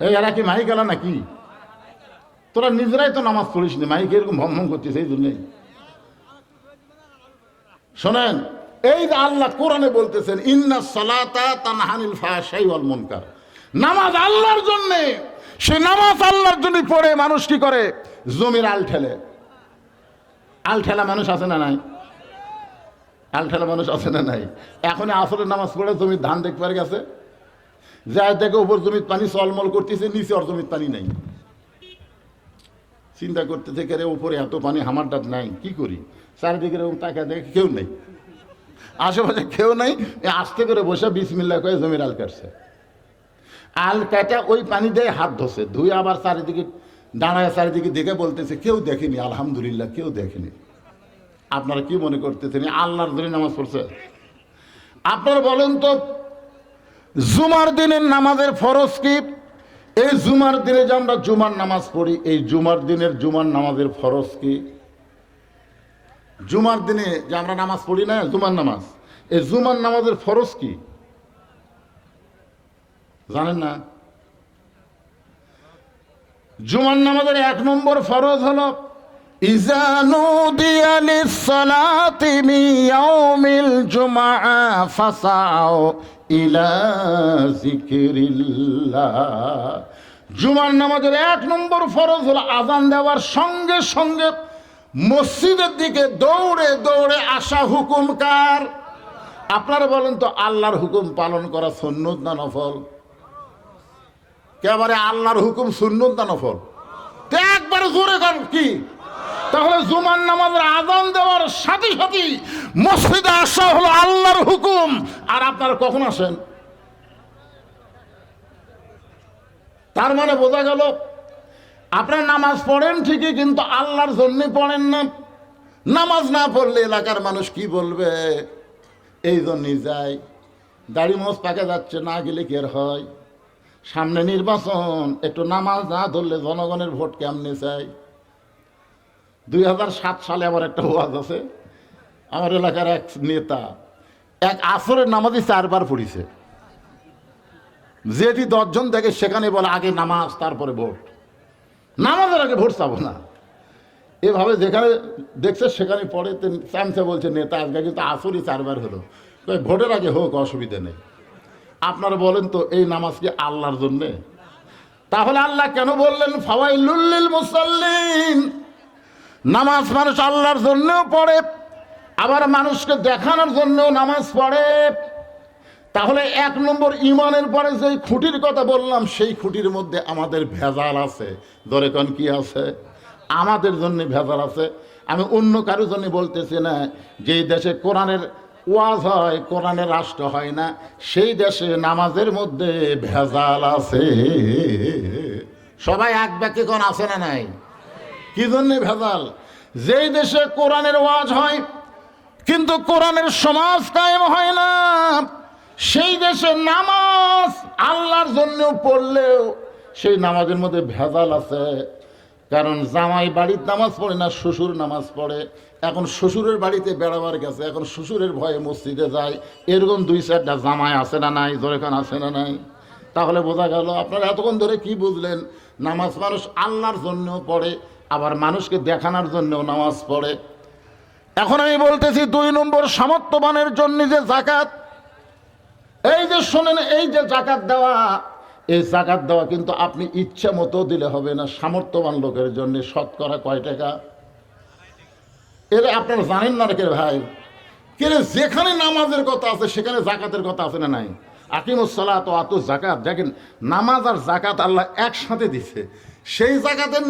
এই এরা কি মাইক এলা নাকি? তোরা নিজেরাই তো নামাজ পড়িস নি, মাইক এরকম ভম ভম করছিস এই জন্যই। শোনেন, এই যে আল্লাহ কোরআনে বলতেছেন ইন্না সালাতা তানহা আনিল ফাহশাই ওয়াল মুনকার, নামাজ আল্লাহর জন্য। সে নামাজ আল্লাহর জন্য পড়ে মানুষ কি করে? জমির আল ঠেলে। আল ঠেলা মানুষ আছে না নাই? আল ঠেলা মানুষ আছে না নাই? এখন আসরের নামাজ পড়ে জমির ধান দেখতে পারে গেছে, যায় দেখে উপর জমির পানি চলমল করতেছে, নিচে আর জমির পানি নাই। চিন্তা করতে থেকে রে উপরে এত পানি, আমার ডাক নাই, কি করি? চারিদিকে এরকম তাকা দেখে কেউ নেই, আশেপাশে কেউ নাই। আস্তে করে বসে বিসমিল্লাহ করে জমির আল কাটছে। আল কাটা ওই পানি দিয়ে হাত ধসে, ধুয়ে আবার চারিদিকে দাঁড়ায় চারিদিকে দেখে বলতেছে কেউ দেখেনি, আলহামদুলিল্লাহ কেউ দেখেনি। আপনারা কি মনে করতেছেন আল্লাহর জন্য নামাজ পড়ছে? আপনারা বলেন তো, জুমার দিনের নামাজের ফরজ কি? এই জুমার দিনে যে আমরা জুমার নামাজ পড়ি, এই জুমার দিনের জুমার নামাজের ফরজ কি? জুমার দিনে যে আমরা নামাজ পড়ি না জুমার নামাজ, এই জুমার নামাজের ফরজ কি জানেন না? জুমার নামাজের 1 নম্বর ফরজ হলো ইযা নুদিয়া লিস-সালাতি মিন ইয়াউমিল জুমআ ফাসাউ ইলা যিকরিল্লাহ। জুমার নামাজের 1 নম্বর ফরজ হলো আযান দেওয়ার সঙ্গে সঙ্গে মসজিদের দিকে দৌড়ে দৌড়ে আসা। হুকুম কার? আপনারা বলেন তো, আল্লাহর হুকুম পালন করা সুন্নত না নফল? একেবারে আল্লাহর হুকুম সুন্নত না নফল? একবারে জোরে করেন কি? তাহলে জুমার নামাজের আযান দেওয়ার সাথে সাথে মসজিদে আসা হলো আল্লাহর হুকুম। আর আপনারা কখন আসেন? তার মানে বোঝা গেল আপনার নামাজ পড়েন ঠিকই, কিন্তু আল্লাহর জন্য পড়েন না। নামাজ না পড়লে এলাকার মানুষ কি বলবে? এই জন্যই যায়, দাড়ি মোজ পাকে যাচ্ছে, না গেলে কি আর হয়? সামনে নির্বাচন, একটু নামাজ না ধরলে জনগণের ভোট কেমনে চাই? 2007 সালে আমার একটা ওয়াজ আছে, আমার এলাকার এক নেতা এক আসরের নামাজই 4 বার পড়িছে। যেটি 10 জন দেখে সেখানে বলে আগে নামাজ তারপরে ভোট, নামাজের আগে ভোট চাবো না। এভাবে যেখানে দেখছে সেখানে পড়ে চামচা বলছে নেতা আজকে কিন্তু আসরই 4 বার হলো, ভোটের আগে হোক অসুবিধা নেই। আপনারা বলেন তো, এই নামাজ কি আল্লাহর জন্যে? তাহলে আল্লাহ কেন বললেন ফাওয়াইলুল লিল মুসাল্লিন? নামাজ মানুষ আল্লাহর জন্যও পড়ে, আবার মানুষকে দেখানোর জন্যও নামাজ পড়ে। তাহলে 1 নম্বর ইমানের পরে যে খুঁটির কথা বললাম, সেই খুঁটির মধ্যে আমাদের ভেজাল আছে। ধরে কোন কি আছে? আমাদের জন্য ভেজাল আছে। আমি অন্য কারোর জন্য বলতেছি না। যে দেশে কোরআনের ওয়াজ হয়, কোরআনের রাষ্ট্র হয় না, সেই দেশে নামাজের মধ্যে ভেজাল আছে। সবাই এক ব্যক্তি কোন আছে না নাই? কি জন্য ভেজাল? যেই দেশে কোরআনের ওয়াজ হয় কিন্তু কোরআনের সমাজ কায়েম হয় না, সেই দেশে নামাজ আল্লাহর জন্য পড়লেও সেই নামাজের মধ্যে ভেজাল আছে। কারণ জামাই বাড়ির নামাজ পড়ে না, শ্বশুর নামাজ পড়ে। এখন শ্বশুরের বাড়িতে বেড়াবার গেছে, এখন শ্বশুরের ভয়ে মসজিদে যায়। এরকম 2-4টা জামাই আছে না নাই? যেখানে আছে না নাই? তাহলে বোঝা গেল আপনারা এতক্ষণ ধরে কি বুঝলেন? নামাজ মানুষ আল্লাহর জন্যও পড়ে, আবার মানুষকে দেখানোর জন্যও নামাজ পড়ে। এখন আমি বলতেছি 2 নম্বর, সামর্থ্যবানের জন্য যে জাকাত, এই যে শোনেন, এই যে জাকাত দেওয়া, এই জাকাত দেওয়া কিন্তু আপনি ইচ্ছা মতো দিলে হবে না। সামর্থ্যবান লোকের জন্য শতকরা কয় টাকা? এরা আপনারা জানেন না রে ভাই? কেন যেখানে নামাজের কথা আছে সেখানে জাকাতের কথা আছে না নাই? আকিমুস সালাত ওয়া আতুজ যাকাত। দেখেন, নামাজ আর জাকাত আল্লাহ একসাথে দিছে। সেই জাকাতের